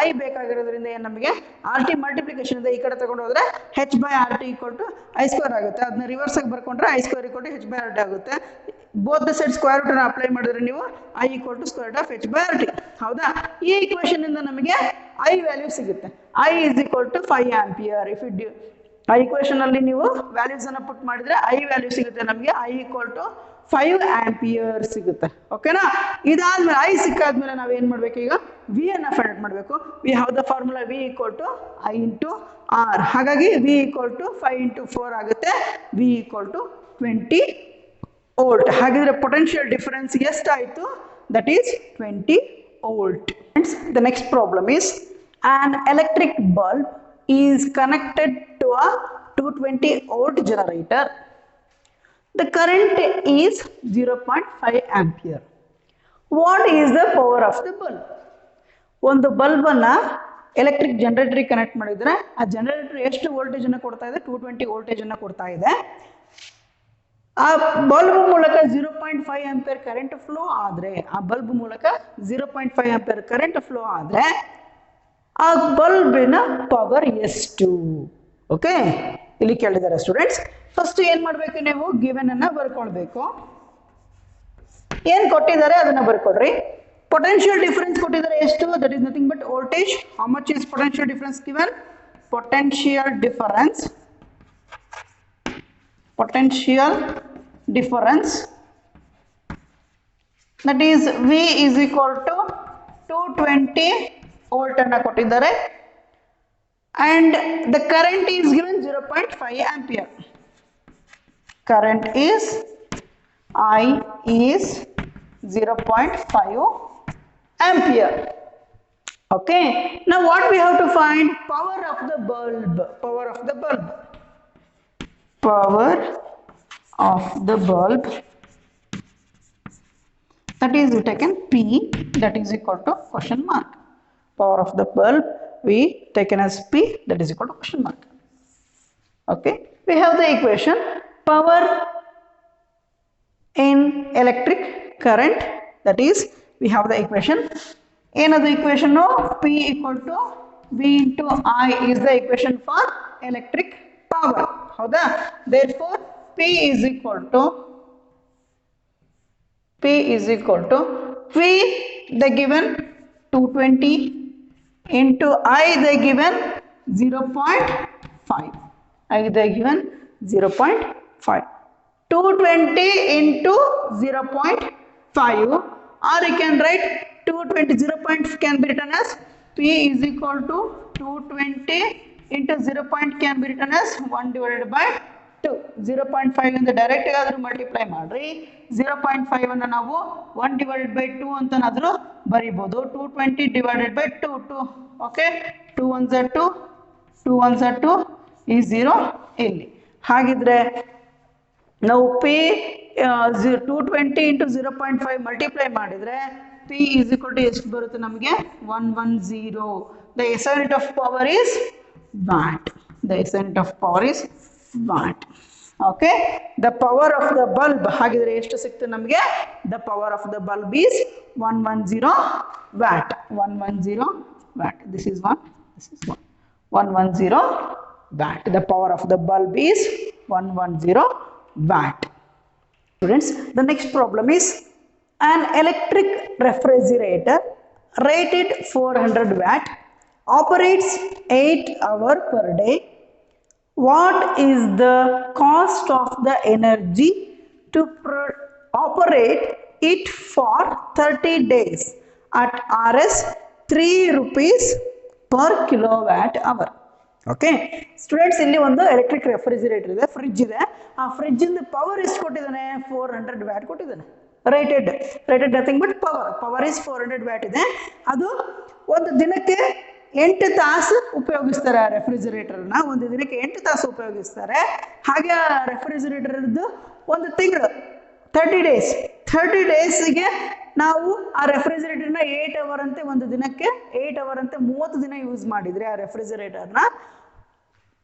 I ಬೇಕಾಗಿರೋದ್ರಿಂದ ಏನು ನಮಗೆ RT ಮಲ್ಟಿಪ್ಲಿಕೇಶನ್ ಇದೆ, ಈ ಕಡೆ ತಗೊಂಡು ಹೋದ್ರೆ H by RT equal to I square ಆಗುತ್ತೆ. ಅದನ್ನ ರಿವರ್ಸ್ ಆಗಿ ಬರ್ಕೊಂಡ್ರೆ I square equal to H by RT ಆಗುತ್ತೆ. Both the side square root ಅನ್ನು ಅಪ್ಲೈ ಮಾಡಿದ್ರೆ ನೀವು I equal to square root of H by RT. ಹೌದಾ? ಈ ಈಕ್ವೇಶನ್ ಇಂದ ನಮಗೆ I ವ್ಯಾಲ್ಯೂ ಸಿಗುತ್ತೆ. I is equal to 5 ampere. If you ಆ ಈಕ್ವೇಶನ್ ಅಲ್ಲಿ ನೀವು ವ್ಯಾಲ್ಯೂಸ್ ಅನ್ನು ಪುಟ್ ಮಾಡಿದ್ರೆ I ವ್ಯಾಲ್ಯೂ ಸಿಗುತ್ತೆ ನಮಗೆ. I equal to 5 ಆಂಪಿಯರ್ ಸಿಗುತ್ತೆ. ಓಕೆನಾ? ಇದಾದ್ಮೇಲೆ I ಸಿಕ್ಕಾದ್ಮೇಲೆ ನಾವು ಏನು ಮಾಡಬೇಕು, ಈಗ V ಅನ್ನು ಫೈಂಡ್ ಔಟ್ ಮಾಡಬೇಕು. We have the formula V equal to I into R. ಹಾಗಾಗಿ V equal to 5 into 4 ಆಗುತ್ತೆ. V equal to 20 volt. ಹಾಗಿದ್ರೆ ಪೊಟೆನ್ಷಿಯಲ್ ಡಿಫರೆನ್ಸ್ ಎಷ್ಟಾಯಿತು? That is 20 volt. The next problem is an electric bulb is connected to a 220 volt generator. The current is 0.5 ampere. What is the power of the bulb? ಒಂದು ಬಲ್ಬ್ ಅನ್ನ ಎಲೆಕ್ಟ್ರಿಕ್ ಜನರೇಟರ್ ಕನೆಕ್ಟ್ ಮಾಡಿದ್ರೆ ಆ ಜನರೇಟರ್ ಎಷ್ಟು ವೋಲ್ಟೇಜ್ ಅನ್ನು ಕೊಡ್ತಾ ಇದೆ? 220 ವೋಲ್ಟೇಜ್ ಅನ್ನು ಕೊಡ್ತಾ ಇದೆ. ಆ ಬಲ್ಬ್ ಮೂಲಕ 0.5 ಆಂಪಿಯರ್ ಕರೆಂಟ್ ಫ್ಲೋ ಆದರೆ ಕರೆಂಟ್ ಫ್ಲೋ ಆದರೆ ಆ ಬಲ್ಬಿನ ಪವರ್ ಎಷ್ಟು? ಓಕೆ, ಇಲ್ಲಿ ಕೇಳಿದ್ದಾರೆ ಸ್ಟೂಡೆಂಟ್ಸ್. ಫಸ್ಟ್ ಏನ್ ಮಾಡಬೇಕು, ನೀವು ಗಿವನ್ ಅನ್ನ ಬರ್ಕೊಳ್ಬೇಕು. ಏನ್ ಕೊಟ್ಟಿದ್ದಾರೆ ಅದನ್ನ ಬರ್ಕೊಡ್ರಿ. ಪೊಟೆನ್ಷಿಯಲ್ ಡಿಫರೆನ್ಸ್ ಕೊಟ್ಟಿದ್ದಾರೆ ಎಷ್ಟು? That is nothing but voltage. How much is potential difference given? Potential difference that is V is equal to 220 volt ಅನ್ನು ಕೊಟ್ಟಿದ್ದಾರೆ and the current is given 0.5 ampere. Current is I is 0.5 ampere. Okay, now what we have to find? Power of the bulb. Power of the bulb that is taken P, that is equal to question mark. Power of the bulb we taken as P, that is equal to question mark. Okay, we have the equation power in electric current, that is we have the equation. Another equation of P equal to V into I is the equation for electric power. ಹೌದಾ? Therefore P is equal to V they given 220 into I they given 0.5. I they given 0.5. 220 into 0.5, or you can write 220 0.5 can be written as P is equal to 220 into 0. can be written as 1 divided by 2. 0.5 ಇಂದ ಡೈರೆಕ್ಟ್ ಆದರೂ ಮಲ್ಟಿಪ್ಲೈ ಮಾಡ್ರಿ. 0.5 ಅನ್ನು ನಾವು 1 divided by 2 ಅಂತನಾದರೂ ಬರೀಬಹುದು. 220 divided by 2. Okay, 2 1s are 2, 2 1s are 2 is 0 ಇಲ್ಲಿ. ಹಾಗಿದ್ರೆ ನಾವು P 220 into 0.5 ಮಲ್ಟಿಪ್ಲೈ ಮಾಡಿದ್ರೆ P is equal to ಎಷ್ಟು ಬರುತ್ತೆ ನಮಗೆ? 110. The SI unit of power is watt. The SI unit of power is watt. Okay, the power of the bulb ಹಾಗಿದ್ರೆ ಎಷ್ಟು ಸಿಕ್ತು ನಮಗೆ? The power of the bulb is 110 watt. 110 watt. This is 110 watt. The power of the bulb is 110 watt. Students, the next problem is an electric refrigerator rated 400 watt operates 8 hours per day. What is the cost of the energy to operate it for 30 days at Rs 3 rupees per kilowatt hour? Okay students, ಇಲ್ಲಿ ಒಂದು ಎಲೆಕ್ಟ್ರಿಕ್ ರೆಫ್ರಿಜಿರೇಟರ್ ಇದೆ, ಫ್ರಿಡ್ಜ್ ಇದೆ. ಆ ಫ್ರಿಡ್ಜ್ ಇಂದ ಪವರ್ ಎಷ್ಟು ಕೊಟ್ಟಿದ್ದಾನೆ? 400 ವ್ಯಾಟ್ ಕೊಟ್ಟಿದ್ದಾನೆ. Rated nothing but power is 400 watt ಇದೆ. ಅದು ಒಂದು ದಿನಕ್ಕೆ 8 ತಾಸು ಉಪಯೋಗಿಸ್ತಾರೆ. ಆ ರೆಫ್ರಿಜರೇಟರ್ನ ಒಂದು ದಿನಕ್ಕೆ 8 ತಾಸು ಉಪಯೋಗಿಸ್ತಾರೆ. ಹಾಗೆ ಆ ರೆಫ್ರಿಜರೇಟರ್ದು ಒಂದು ತಿಂಗಳು 30 ಡೇಸ್ಗೆ ನಾವು ಆ ರೆಫ್ರಿಜರೇಟರ್ನ 8 ಅವರ್ ಅಂತೆ ಒಂದು ದಿನಕ್ಕೆ 8 ಅವರ್ ಅಂತೆ 30 ದಿನ ಯೂಸ್ ಮಾಡಿದರೆ ಆ ರೆಫ್ರಿಜರೇಟರ್ನ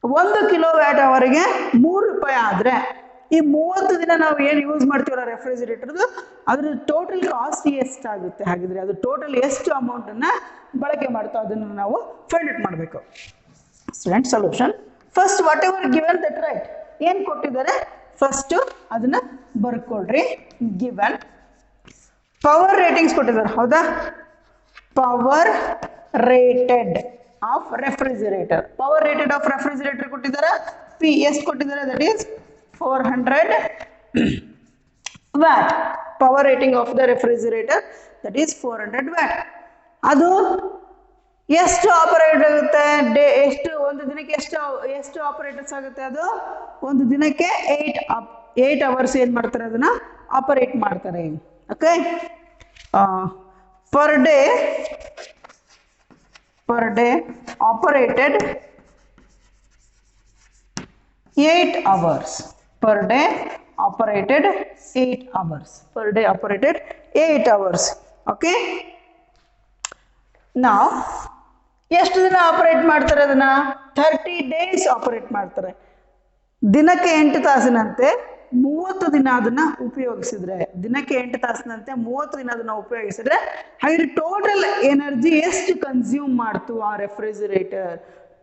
1 ಕಿಲೋವ್ಯಾಟ್ ಅವರಿಗೆ ₹3 ಆದರೆ ಈ 30 ದಿನ ನಾವು ಏನು ಯೂಸ್ ಮಾಡ್ತೀವಲ್ಲ ರೆಫ್ರಿಜರೇಟರ್ದು ಅದ್ರ ಟೋಟಲ್ ಕಾಸ್ಟ್ ಎಷ್ಟಾಗುತ್ತೆ? ಹಾಗಿದ್ರೆ ಅದು ಟೋಟಲ್ ಎಷ್ಟು ಅಮೌಂಟನ್ನು ಬಳಕೆ ಮಾಡ್ತಾ ಅದನ್ನು ನಾವು ಫೈಂಡ್ ಔಟ್ ಮಾಡಬೇಕು. Student solution first what ever given that right ಏನು ಕೊಟ್ಟಿದ್ದಾರೆ ಫಸ್ಟ್ ಅದನ್ನ ಬರ್ಕೊಳ್ರಿ. ಗಿವನ್ ಪವರ್ ರೇಟಿಂಗ್ಸ್ ಕೊಟ್ಟಿದ್ದಾರೆ ಹೌದಾ? ಪವರ್ ರೇಟೆಡ್ ಆಫ್ ರೆಫ್ರಿಜರೇಟರ್ ಕೊಟ್ಟಿದ್ದಾರೆ. ಪಿ ಎಷ್ಟು ಕೊಟ್ಟಿದ್ದಾರೆ? That is 400 watt. Power rating of the refrigerator that is 400 watt. ಅದು ಎಷ್ಟು ಆಪರೇಟ್ ಆಗುತ್ತೆ? ಎಷ್ಟು ಒಂದು ದಿನಕ್ಕೆ ಎಷ್ಟು ಆಪರೇಟರ್ಸ್ ಆಗುತ್ತೆ? ಅದು ಒಂದು ದಿನಕ್ಕೆ 8 ಅವರ್ಸ್ ಏನು ಮಾಡ್ತಾರೆ ಅದನ್ನ ಆಪರೇಟ್ ಮಾಡ್ತಾರೆ. Okay, per day operated 8 hours. Per day operated 8 hours. Okay, now ಎಷ್ಟು ದಿನ ಆಪರೇಟ್ ಮಾಡ್ತಾರೆ ಅದನ್ನ? 30 days ಆಪರೇಟ್ ಮಾಡ್ತಾರೆ. ದಿನಕ್ಕೆ 8 ತಾಸಿನಂತೆ 30 ದಿನ ಅದನ್ನ ಉಪಯೋಗಿಸಿದ್ರೆ ಹಾಗೆ ಟೋಟಲ್ ಎನರ್ಜಿ ಎಷ್ಟು ಕನ್ಸ್ಯೂಮ್ ಮಾಡ್ತು ಆ refrigerator?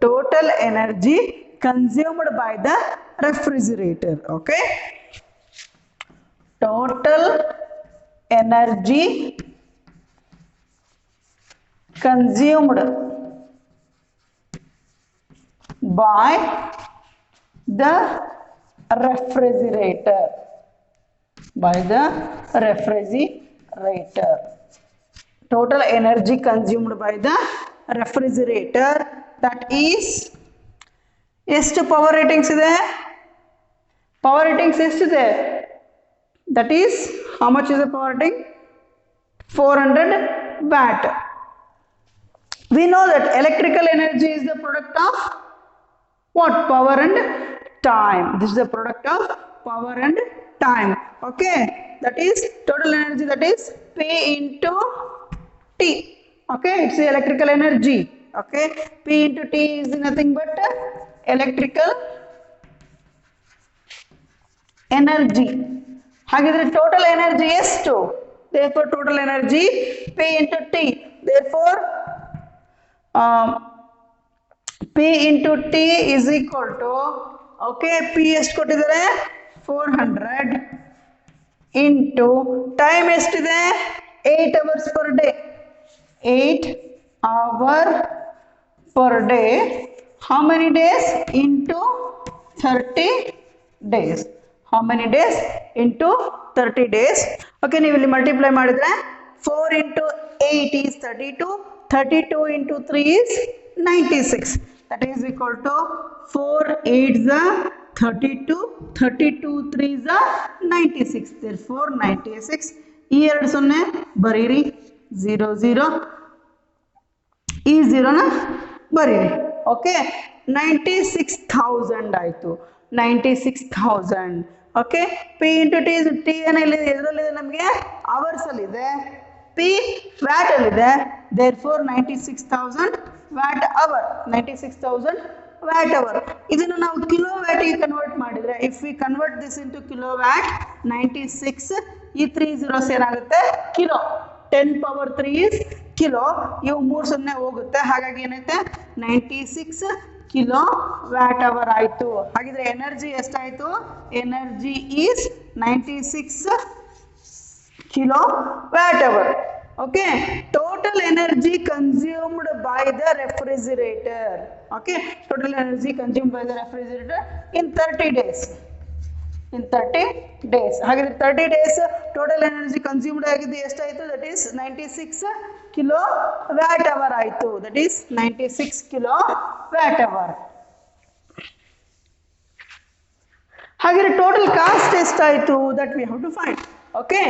Total energy consumed by the refrigerator. Okay, total energy consumed by the refrigerator. Total energy consumed by the refrigerator, that is ಎಷ್ಟು ಪವರ್ ರೇಟಿಂಗ್ಸ್ ಇದೆ? ಪವರ್ ರೇಟಿಂಗ್ಸ್ ಎಷ್ಟಿದೆ? That is how much is the power rating? 400 watt. We know that electrical energy is the product of what? Power and time. This is the product of power and time. Okay, that is total energy, that is P into T. Okay, it's the electrical energy. Okay, P into T is nothing but electrical energy. ಹಾಗಿದ್ರೆ ಟೋಟಲ್ ಎನರ್ಜಿ ಎಷ್ಟು? therefore total energy P into T. therefore P into T is equal to, okay, P ಎಷ್ಟು ಕೊಟ್ಟಿದ್ದಾರೆ? 400 into time ಎಷ್ಟಿದೆ? 8 hours per day. 8 hours per day. How many days? Into 30 days. How many days? Into 30 days. Okay, ನೀವು ಇಲ್ಲಿ ಮಲ್ಟಿಪ್ಲೈ ಮಾಡಿದ್ರೆ 4 into 8 is 32. 32 into 3 is 96. That is equal to 4 8 is 32. 32 3 is 96. Therefore 96. ಈ 2 ಸೊನ್ನೆ ಬರೀರಿ, 0 0. ಈ 0 ನ ಬರೀರಿ. ಓಕೆ, 96,000 ಆಯಿತು. 96,000. Okay, P into T T ಏನಿದೆ? ಇದರಲ್ಲಿದೆ ನಮಗೆ ಅವರ್ಸಲ್ಲಿದೆ. P ವ್ಯಾಟಲ್ಲಿದೆ. therefore 96,000 watt hour. 96,000 watt hour. ಇದನ್ನು ನಾವು ಕಿಲೋ ವ್ಯಾಟಿಗೆ ಕನ್ವರ್ಟ್ ಮಾಡಿದರೆ, if we convert this into kilowatt, 96 ಈ 3 zeros ಏನಾಗುತ್ತೆ? ಕಿಲೋ. 10 power 3 is kilo. ಇವು 3 ಸೊನ್ನೆ ಹೋಗುತ್ತೆ, ಹಾಗಾಗಿ ಏನೈತೆ? 96 ಕಿಲೋ ವ್ಯಾಟ್ ಅವರ್ ಆಯಿತು. ಹಾಗಿದ್ರೆ ಎನರ್ಜಿ ಎಷ್ಟಾಯಿತು? Energy is 96 kilowatt hour. Okay, total energy consumed by the refrigerator. Okay, total energy consumed by the refrigerator in 30 days. in 30 days. ಹಾಗಿದ್ರೆ 30 days ಟೋಟಲ್ ಎನರ್ಜಿ ಕನ್ಸ್ಯೂಮ್ಡ್ ಆಗಿದ್ದು ಎಷ್ಟಾಯಿತು? That is 96 kilowatt hour ಆಯಿತು. That is 96 kilowatt hour. ಹಾಗಿದ್ರೆ ಟೋಟಲ್ ಕಾಸ್ಟ್ ಎಷ್ಟಾಯಿತು? That we have to find. Okay,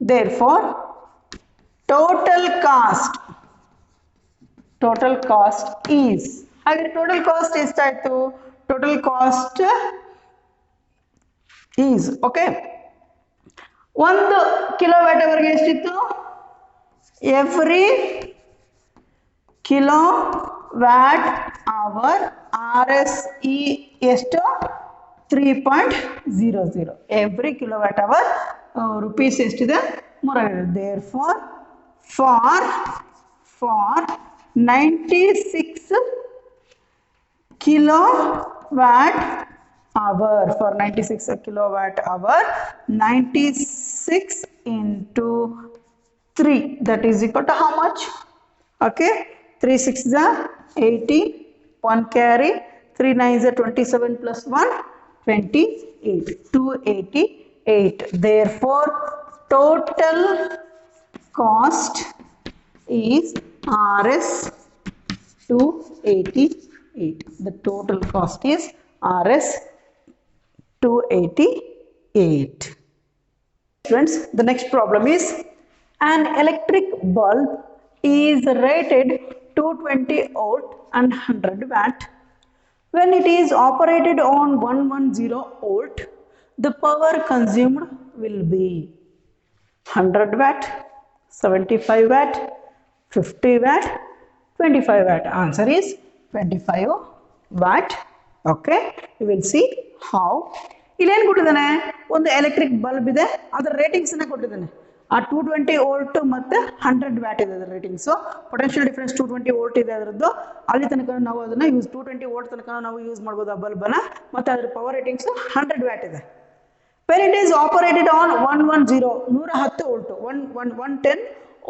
Therefore, total cost is, ಹಾಗೆ total cost ಎಷ್ಟಾಯ್ತು? Total cost is, okay, 1 kilowatt ಅವರ್ಗೆ ಎಷ್ಟಿತ್ತು? Every kilowatt hour RSE ಎಷ್ಟು? 3.00. Every kilowatt hour rupees ಎಷ್ಟಿದೆ? 3. Therefore, for 96 kilowatt hour, 96 into 3, that is equal to how much? Okay, 3 6 is 80, 1 carry, 3 9 is 27 plus 1, 28, 288. Therefore, total cost is Rs 288. The total cost is Rs 288. Friends, the next problem is, an electric bulb is rated 220 volt and 100 watt. When it is operated on 110 volt, the power consumed will be 100 watt, 75 watt, 50 watt, 25 watt. Answer is 25 watt. Okay, we will see how. ಇಲ್ಲೇನು ಕೊಟ್ಟಿದ್ದಾನೆ? ಒಂದು ಎಲೆಕ್ಟ್ರಿಕ್ ಬಲ್ಬ್ ಇದೆ, ಅದರ ರೇಟಿಂಗ್ಸನ್ನು ಕೊಟ್ಟಿದ್ದಾನೆ. ಆ 220 ವೋಲ್ಟ್ ಮತ್ತು 100 ವ್ಯಾಟ್ ಇದೆ ಅದರ ರೇಟಿಂಗ್ಸು. ಪೊಟೆನ್ಷಿಯಲ್ ಡಿಫರೆನ್ಸ್ 220 ವೋಲ್ಟ್ ಇದೆ ಅದರದ್ದು. ಅಲ್ಲಿ ತನಕ ನಾವು ಅದನ್ನು 220 ವೋಲ್ಟ್ ತನಕ ನಾವು ಯೂಸ್ ಮಾಡ್ಬೋದು ಆ ಬಲ್ಬನ್ನು. ಮತ್ತು ಅದರ ಪವರ್ ರೇಟಿಂಗ್ಸು 100 ವ್ಯಾಟ್ ಇದೆ. When it is operated on 110 volt, 110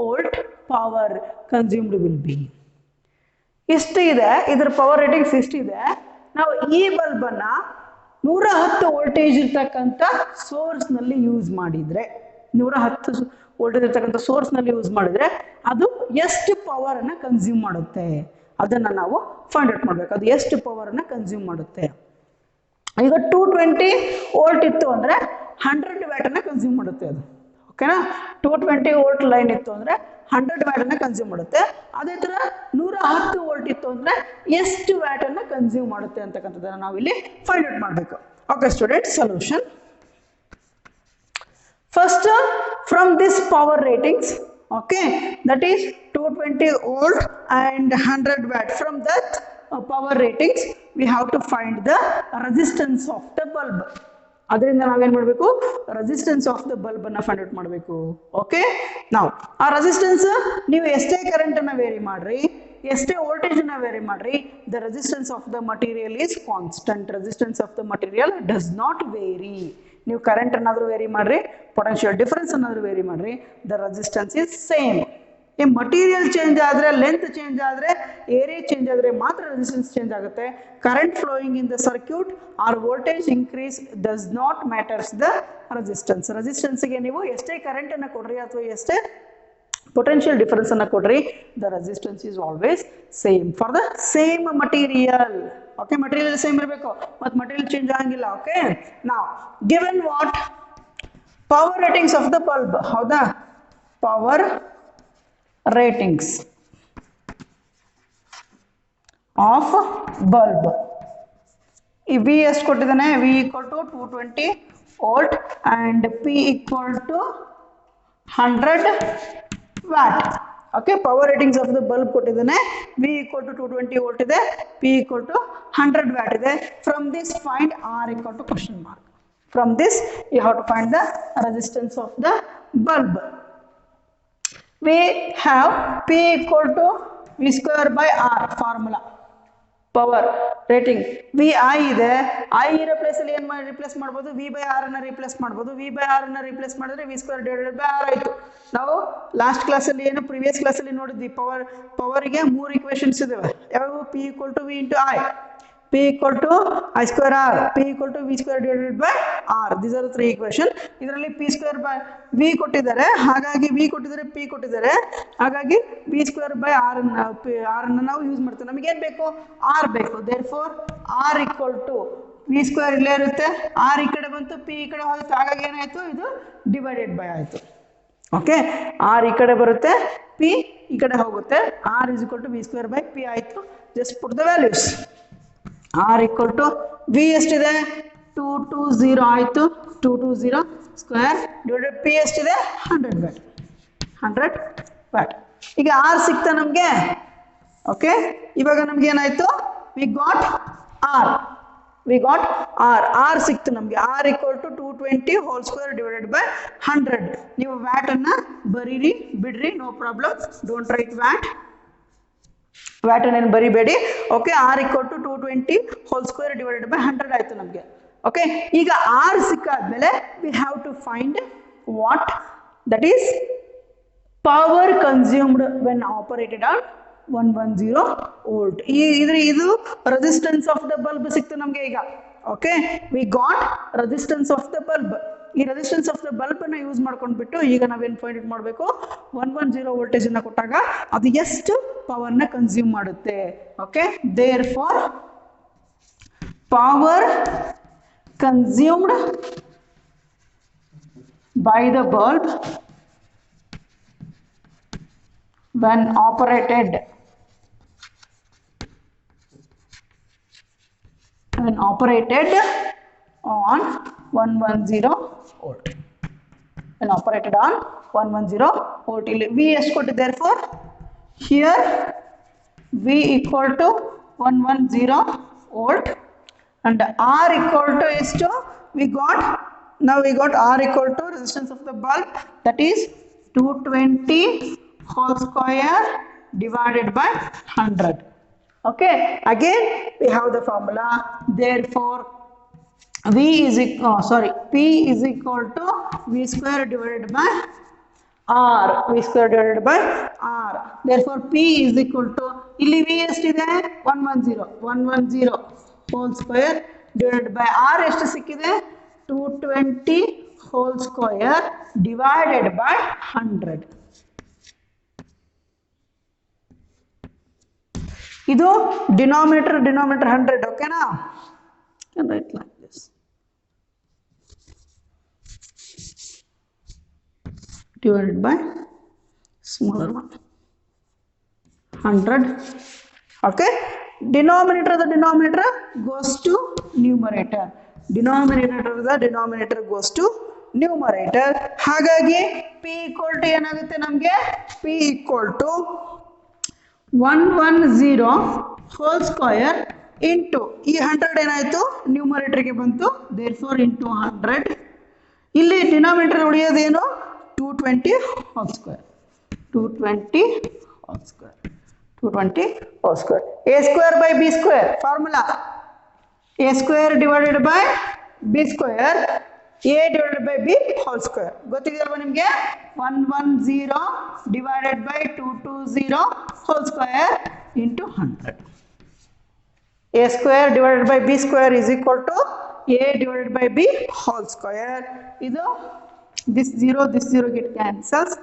volt power consumed will be. ಇಷ್ಟು ಇದೆ, ಇದರ ಪವರ್ ರೇಟಿಂಗ್ಸ್ ಇಷ್ಟಿದೆ. ನಾವು ಈ ಬಲ್ಬನ್ನು 110 ವೋಲ್ಟೇಜ್ ಇರ್ತಕ್ಕಂಥ ಸೋರ್ಸ್ನಲ್ಲಿ ಯೂಸ್ ಮಾಡಿದರೆ, 110 ವೋಲ್ಟೇಜ್ ಇರ್ತಕ್ಕಂಥ ಸೋರ್ಸ್ನಲ್ಲಿ ಯೂಸ್ ಮಾಡಿದರೆ ಅದು ಎಷ್ಟು ಪವರನ್ನು ಕನ್ಸ್ಯೂಮ್ ಮಾಡುತ್ತೆ ಅದನ್ನು ನಾವು ಫೈಂಡ್ ಔಟ್ ಮಾಡಬೇಕು. ಅದು ಎಷ್ಟು ಪವರನ್ನು ಕನ್ಸ್ಯೂಮ್ ಮಾಡುತ್ತೆ. ಈಗ 220 ವೋಲ್ಟ್ ಇತ್ತು ಅಂದರೆ 100 ವ್ಯಾಟನ್ನು ಕನ್ಸ್ಯೂಮ್ ಮಾಡುತ್ತೆ ಅದು. ಓಕೆನಾ? 220 ವೋಲ್ಟ್ ಲೈನ್ ಇತ್ತು ಅಂದರೆ 100 ವ್ಯಾಟನ್ನು ಕನ್ಸ್ಯೂಮ್ ಮಾಡುತ್ತೆ. ಅದೇ ಥರ 110 ವೋಲ್ಟ್ ಇತ್ತು ಅಂದರೆ ಎಷ್ಟು ವ್ಯಾಟನ್ನು ಕನ್ಸ್ಯೂಮ್ ಮಾಡುತ್ತೆ ಅಂತಕ್ಕಂಥದ್ದನ್ನು ನಾವಿಲ್ಲಿ ಫೈಂಡ್ ಔಟ್ ಮಾಡಬೇಕು. Okay student, solution. First, from this power ratings, okay, that is 220 volt and 100 watt. From that power ratings, we have to find the resistance of the bulb. ಅದರಿಂದ ನಾವೇನು ಮಾಡಬೇಕು? ರೆಸಿಸ್ಟೆನ್ಸ್ ಆಫ್ ದ ಬಲ್ಬ್ ಅನ್ನು ಫೈಂಡ್ ಔಟ್ ಮಾಡಬೇಕು. ಓಕೆ, ನಾವು ಆ ರೆಸಿಸ್ಟೆನ್ಸ್ ನೀವು ಎಷ್ಟೇ ಕರೆಂಟನ್ನು ವೇರಿ ಮಾಡ್ರಿ, ಎಷ್ಟೇ ವೋಲ್ಟೇಜನ್ನು ವೇರಿ ಮಾಡ್ರಿ, the resistance of the material is constant. Resistance of the material does not vary. ನೀವು ಕರೆಂಟ್ ಅನ್ನಾದರೂ ವೇರಿ ಮಾಡ್ರಿ, ಪೊಟೆನ್ಷಿಯಲ್ ಡಿಫರೆನ್ಸ್ ಅನ್ನಾದರೂ ವೇರಿ ಮಾಡ್ರಿ, ದ ರೆಸಿಸ್ಟೆನ್ಸ್ ಈಸ್ ಸೇಮ್. ಈ ಮಟೀರಿಯಲ್ ಚೇಂಜ್ ಆದರೆ, ಲೆಂತ್ ಚೇಂಜ್ ಆದರೆ, ಏರಿಯಾ ಚೇಂಜ್ ಆದರೆ ಮಾತ್ರ ರೆಸಿಸ್ಟೆನ್ಸ್ ಚೇಂಜ್ ಆಗುತ್ತೆ. Current flowing in the circuit or voltage increase does not matters the resistance. ರೆಸಿಸ್ಟೆನ್ಸ್ಗೆ ನೀವು ಎಷ್ಟೇ ಕರೆಂಟನ್ನು ಕೊಡ್ರಿ ಅಥವಾ ಎಷ್ಟೇ ಪೊಟೆನ್ಷಿಯಲ್ ಡಿಫರೆನ್ಸ್ ಅನ್ನು ಕೊಡ್ರಿ, the resistance is always same for the same material. Okay, material same ಇರಬೇಕು ಮತ್ತು ಮಟೀರಿಯಲ್ ಚೇಂಜ್ ಆಗಂಗಿಲ್ಲ. ಓಕೆ, ನಾವು given what power ratings of the bulb. ಹೌದಾ? Power ratings of bulb. ಈ ವಿ ಎಷ್ಟು ಕೊಟ್ಟಿದ್ದಾನೆ? V equal to 220 volt and P equal to 100 watt. Okay, power ratings of the bulb ಕೊಟ್ಟಿದ್ದಾನೆ. ವಿ ಈಕ್ವಲ್ ಟು 220 ವೋಲ್ಟ್ ಇದೆ, ಪಿ ಈಕ್ವಲ್ ಟು 100 ವ್ಯಾಟ್ ಇದೆ. From this find R equal to question mark. From this you have to find the resistance of the bulb. We have P equal to V square by R formula. Power rating V I ಇದೆ, ಐ ಇರೋ ಪ್ಲೇಸಲ್ಲಿ ಏನು ಮಾಡಿ ರಿಪ್ಲೇಸ್ ಮಾಡ್ಬೋದು? ವಿ ಬೈ ಆರ್ ಅನ್ನು ರಿಪ್ಲೇಸ್ ಮಾಡ್ಬೋದು. ವಿ ಬೈ ಆರ್ ಅನ್ನು ರಿಪ್ಲೇಸ್ ಮಾಡಿದ್ರೆ V square divided by R ಆಯಿತು. ನಾವು ಲಾಸ್ಟ್ ಕ್ಲಾಸಲ್ಲಿ ಏನು ಪ್ರಿವಿಯಸ್ ಕ್ಲಾಸಲ್ಲಿ ನೋಡಿದ್ವಿ, ಪವರಿಗೆ 3 ಇಕ್ವೇಷನ್ಸ್ ಇದಾವೆ. ಯಾವಾಗ? P equal to V into I, P equal to I square R, P equal to V square divided by R. These are the 3 equations. ಇದರಲ್ಲಿ P square by V ಕೊಟ್ಟಿದ್ದಾರೆ, ಹಾಗಾಗಿ V ಕೊಟ್ಟಿದ್ದಾರೆ, P ಕೊಟ್ಟಿದ್ದಾರೆ, ಹಾಗಾಗಿ V square by R ಅನ್ನು ನಾವು ಯೂಸ್ ಮಾಡ್ತೀವಿ. ನಮಗೆ ಏನು ಬೇಕು? R ಬೇಕು. Therefore R equal to V square ಇಲ್ಲೇ ಇರುತ್ತೆ, R ಈ ಕಡೆ ಬಂತು, P ಈ ಕಡೆ ಹೋಯ್ತು, ಹಾಗಾಗಿ ಏನಾಯಿತು? ಇದು ಡಿವೈಡೆಡ್ ಬೈ ಆಯಿತು. ಓಕೆ ಆರ್ ಈ ಕಡೆ ಬರುತ್ತೆ ಪಿ ಈ ಕಡೆ ಹೋಗುತ್ತೆ R is equal to V square by P ಆಯಿತು just put the values R equal to V ಎಷ್ಟಿದೆ 220 ಆಯಿತು 220 ಸ್ಕ್ವೇರ್ ಡಿವೈಡೆಡ್ ಪಿ ಎಷ್ಟಿದೆ 100 ವ್ಯಾಟ್ 100 ವ್ಯಾಟ್ ಈಗ ಆರ್ ಸಿಕ್ತಾ ನಮಗೆ ಓಕೆ ಇವಾಗ ನಮ್ಗೆ ಏನಾಯಿತು ವಿ ಗಾಟ್ ಆರ್ ಸಿಕ್ತು ನಮಗೆ R equal to 220 whole square divided by 100 ನೀವು ವ್ಯಾಟ್ ಅನ್ನ ಬರೀರಿ ಬಿಡ್ರಿ no problem don't write watt ಅನ್ನು ಬರಿಬೇಡಿ okay R equal to 220 whole square divided by 100 ಆಯಿತು ನಮಗೆ ಓಕೆ ಈಗ ಆರ್ ಸಿಕ್ಕಾದ್ಮೇಲೆ we have to find what that is power consumed when operated on 110 volt ಇದು ರೆಸಿಸ್ಟೆನ್ಸ್ ಆಫ್ ದ ಬಲ್ಬ್ ಸಿಕ್ತು ನಮಗೆ ಈಗ okay we got resistance of the bulb ಈ ರೆಸಿಸ್ಟೆನ್ಸ್ ಆಫ್ ದ ಬಲ್ಬ್ ಅನ್ನ ಯೂಸ್ ಮಾಡ್ಕೊಂಡ್ಬಿಟ್ಟು ಈಗ ನಾವೇನು ಫೈಂಡ್ ಮಾಡಬೇಕು 110 ವೋಲ್ಟೇಜ್ ಅನ್ನ ಕೊಟ್ಟಾಗ ಅದು ಎಷ್ಟು ಪವರ್ ನ ಕನ್ಸ್ಯೂಮ್ ಮಾಡುತ್ತೆ okay therefore power consumed by the bulb when operated on 110 volt when operated on 110 volt V ಎಷ್ಟು ಕೊಟ್ಟಿದೆ therefore here V equal to 110 volt and R equal to ಎಷ್ಟು now we got R equal to resistance of the bulb that is 220 whole square divided by 100 okay again we have the formula therefore P is equal to V square divided by R therefore P is equal to ಇಲ್ಲಿ V ಎಷ್ಟಿದೆ 110 whole square divided by R ಎಷ್ಟು ಸಿಕ್ಕಿದೆ 220 whole square divided by 100 ಇದು denominator 100 okay na can write like this divided by smaller one 100 okay denominator goes to numerator denominator goes to numerator ಹಾಗಾಗಿ p equal to ಏನಾಗುತ್ತೆ ನಮಗೆ p equal to 110 whole square into ಈ 100 ಏನಾಯಿತು ನ್ಯೂಮರೇಟರ್ ಗೆ ಬಂತು therefore into 100 ಇಲ್ಲಿ denominator ಉಳಿಯೋದೇನು 220 whole square a square by b square formula a square divided by b square a divided by b whole square ಗೊತ್ತಿದೆಯಲ್ವಾ ನಿಮಗೆ 110 divided by 220 whole square into 100 a square divided by b square is equal to a divided by b whole square ಇದು this 0 get cancels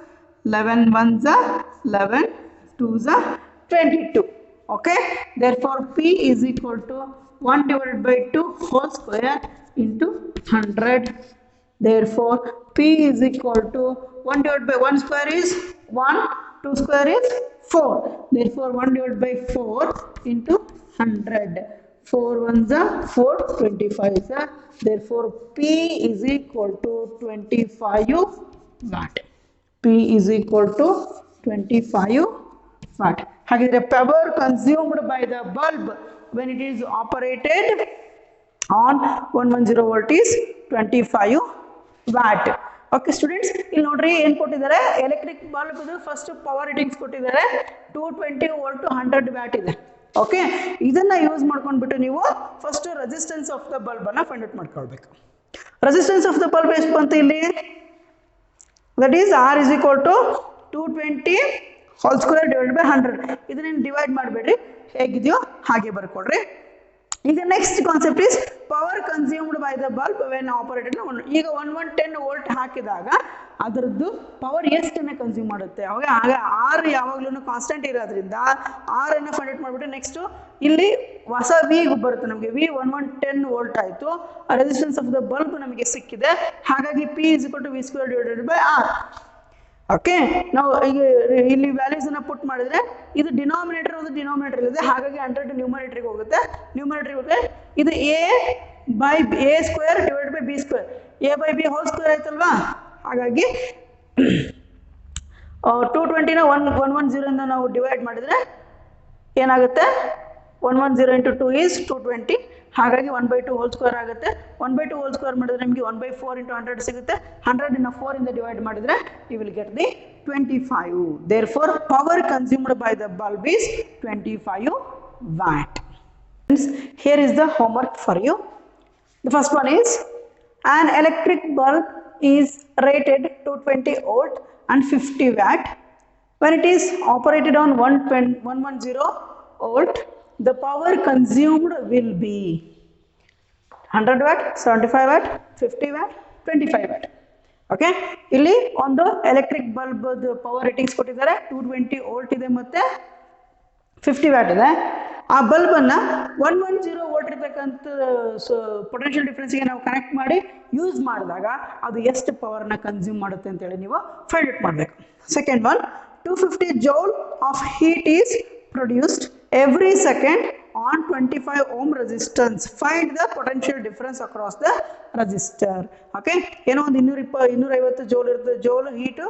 11 1s are 11 2s are 22 okay therefore p is equal to 1 divided by 2 whole square into 100 therefore p is equal to 1 divided by 1 square is 1 2 square is 4 therefore 1 divided by 4 into 100 4 1s are 4 25s are therefore p is equal to 25 watt p is equal to 25 watt ಹಾಗಿದ್ರೆ power consumed by the bulb when it is operated on 110 volt is 25 watt okay students ಇಲ್ಲಿ ನೋಡ್ರಿ ಏನು ಕೊಟ್ಟಿದ್ದಾರೆ ಎಲೆಕ್ಟ್ರಿಕ್ ಬಲ್ಬ್ ಇದು ಫಸ್ಟ್ ಪವರ್ ರೇಟಿಂಗ್ಸ್ ಕೊಟ್ಟಿದ್ದಾರೆ 220 ವೋಲ್ಟ್ 100 ವ್ಯಾಟ್ ಇದೆ ಓಕೆ ಇದನ್ನ ಯೂಸ್ ಮಾಡ್ಕೊಂಡ್ಬಿಟ್ಟು ನೀವು first resistance of the bulb ಅನ್ನ ಫೈಂಡ್ ಔಟ್ ಮಾಡ್ಕೊಳ್ಬೇಕು ರೆಸಿಸ್ಟೆನ್ಸ್ ಆಫ್ ದ ಬಲ್ಬ್ ಎಷ್ಟು ಬಂತು ಇಲ್ಲಿ that is R is equal to 220 whole square divided by 100 ಇದನ್ನ ಡಿವೈಡ್ ಮಾಡಬೇಡಿ ಹೇಗಿದೆಯೋ ಹಾಗೆ ಬರ್ಕೊಡ್ರಿ ಈಗ next concept is power consumed by the bulb when operated ಈಗ 110 ವೋಲ್ಟ್ ಹಾಕಿದಾಗ ಅದರದ್ದು ಪವರ್ ಎಷ್ಟನ್ನು ಕನ್ಸ್ಯೂಮ್ ಮಾಡುತ್ತೆ ಅವಾಗ ಆರ್ ಯಾವಾಗಲೂ ಕಾನ್ಸ್ಟೆಂಟ್ ಇರೋದ್ರಿಂದ ಆರ್ ಅನ್ನು ಫೈಂಡ್ ಔಟ್ ಮಾಡಿಬಿಟ್ಟು ನೆಕ್ಸ್ಟು ಇಲ್ಲಿ ಹೊಸ ವಿ ಬರುತ್ತೆ ನಮಗೆ ವಿ 110 ವೋಲ್ಟ್ ಆಯಿತು ರೆಸಿಸ್ಟೆನ್ಸ್ ಆಫ್ ದ ಬಲ್ಬ್ ನಮಗೆ ಸಿಕ್ಕಿದೆ ಹಾಗಾಗಿ P is equal to V square divided by R okay ನಾವು ಈಗ ಇಲ್ಲಿ ವ್ಯಾಲ್ಯೂಸ್ ಅನ್ನ ಪುಟ್ ಮಾಡಿದ್ರೆ ಇದು ಡಿನಾಮಿನೇಟರ್ ಅದು ಡಿನಾಮಿನೇಟರ್ ಇದೆ, ಹಾಗಾಗಿ 100 ನ್ಯೂಮರೇಟರ್ಗೆ ಹೋಗುತ್ತೆ. ಇದು a by a square divide by b square, a by b whole square ಆಯ್ತಲ್ವಾ. ಹಾಗಾಗಿ 220ನ 110 ಇಂದ ನಾವು ಡಿವೈಡ್ ಮಾಡಿದ್ರೆ ಏನಾಗುತ್ತೆ, 110 into 2 is 220. ಹಾಗಾಗಿ 1/2 ಹೋಲ್ ಸ್ಕ್ವೇರ್ ಆಗುತ್ತೆ. 1/2 ಹೋಲ್ ಸ್ಕ್ವೇರ್ ಮಾಡಿದ್ರೆ ನಿಮಗೆ 1/4 into 100 ಸಿಗುತ್ತೆ. 100 ನ 4 ಇಂದ ಡಿವೈಡ್ ಮಾಡಿದ್ರೆ you will get the 25. Therefore power consumed by the bulb is 25 watt. Here is the homework for you. The first one is an electric bulb is rated 220 volt and 50 watt. When it is operated on 110 volt, the power consumed will be 100 watt, 75 watt, 50 watt, 25 watt. Okay, ಇಲ್ಲಿ ಒಂದು ಎಲೆಕ್ಟ್ರಿಕ್ ಬಲ್ಬ್ ಪವರ್ ರೇಟಿಂಗ್ಸ್ ಕೊಟ್ಟಿದ್ದಾರೆ. 220 ವೋಲ್ಟ್ ಇದೆ ಮತ್ತೆ 50 ವ್ಯಾಟ್ ಇದೆ. ಆ ಬಲ್ಬ್ ಅನ್ನ 110 ವೋಲ್ಟ್ ಇರತಕ್ಕಂಥ ಪೊಟೆನ್ಷಿಯಲ್ ಡಿಫರೆನ್ಸ್ಗೆ ನಾವು ಕನೆಕ್ಟ್ ಮಾಡಿ ಯೂಸ್ ಮಾಡಿದಾಗ ಅದು ಎಷ್ಟು ಪವರ್ನ ಕನ್ಸ್ಯೂಮ್ ಮಾಡುತ್ತೆ ಅಂತೇಳಿ ನೀವು ಫೈಂಡ್ ಔಟ್ ಮಾಡಬೇಕು. Second one, 250 joule of heat is produced every second on 25 ohm resistance. Find the potential difference across the resistor. Okay, ಏನೋ ಒಂದು 250 ಜೋಲ್ ಇರುತ್ತೆ, ಜೋಲ್ ಹೀಟ್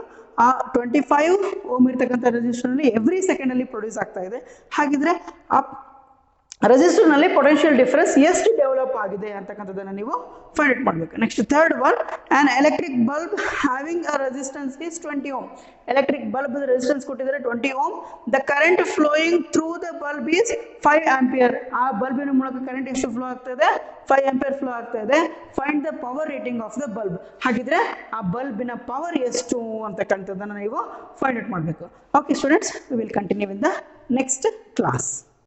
ಆ 25 ಓಮ್ ಇರ್ತಕ್ಕಂಥ ರೆಸಿಸ್ಟರ್ ನಲ್ಲಿ ಎವ್ರಿ ಸೆಕೆಂಡ್ ಅಲ್ಲಿ ಪ್ರೊಡ್ಯೂಸ್ ಆಗ್ತಾ ಇದೆ. ಹಾಗಿದ್ರೆ ಆ ರೆಸಿಸ್ಟರ್ ನಲ್ಲಿ ಪೊಟೆನ್ಷಿಯಲ್ ಡಿಫರೆನ್ಸ್ ಎಷ್ಟು ಡೆವಲಪ್ ಆಗಿದೆ ಅಂತಕ್ಕಂಥದ್ದನ್ನು ನೀವು ಫೈಂಡ್ ಔಟ್ ಮಾಡಬೇಕು. Next third one, an electric bulb having a resistance is 20 ohm. Electric bulb resistance ಕೊಟ್ಟಿದ್ದಾರೆ 20 ohm. The current flowing through the bulb is 5 ampere. ಆ ಬಲ್ಬಿನ ಮೂಲಕ ಕರೆಂಟ್ ಎಷ್ಟು ಫ್ಲೋ ಆಗ್ತಾ ಇದೆ, 5 ಆಂಪಿಯರ್ ಫ್ಲೋ ಆಗ್ತಾ ಇದೆ. Find the power rating of the bulb. ಹಾಗಿದ್ರೆ ಆ ಬಲ್ಬಿನ ಪವರ್ ಎಷ್ಟು ಅಂತಕ್ಕಂಥದ್ದನ್ನು ನೀವು ಫೈಂಡ್ ಔಟ್ ಮಾಡಬೇಕು. Okay students, we will continue in the next class.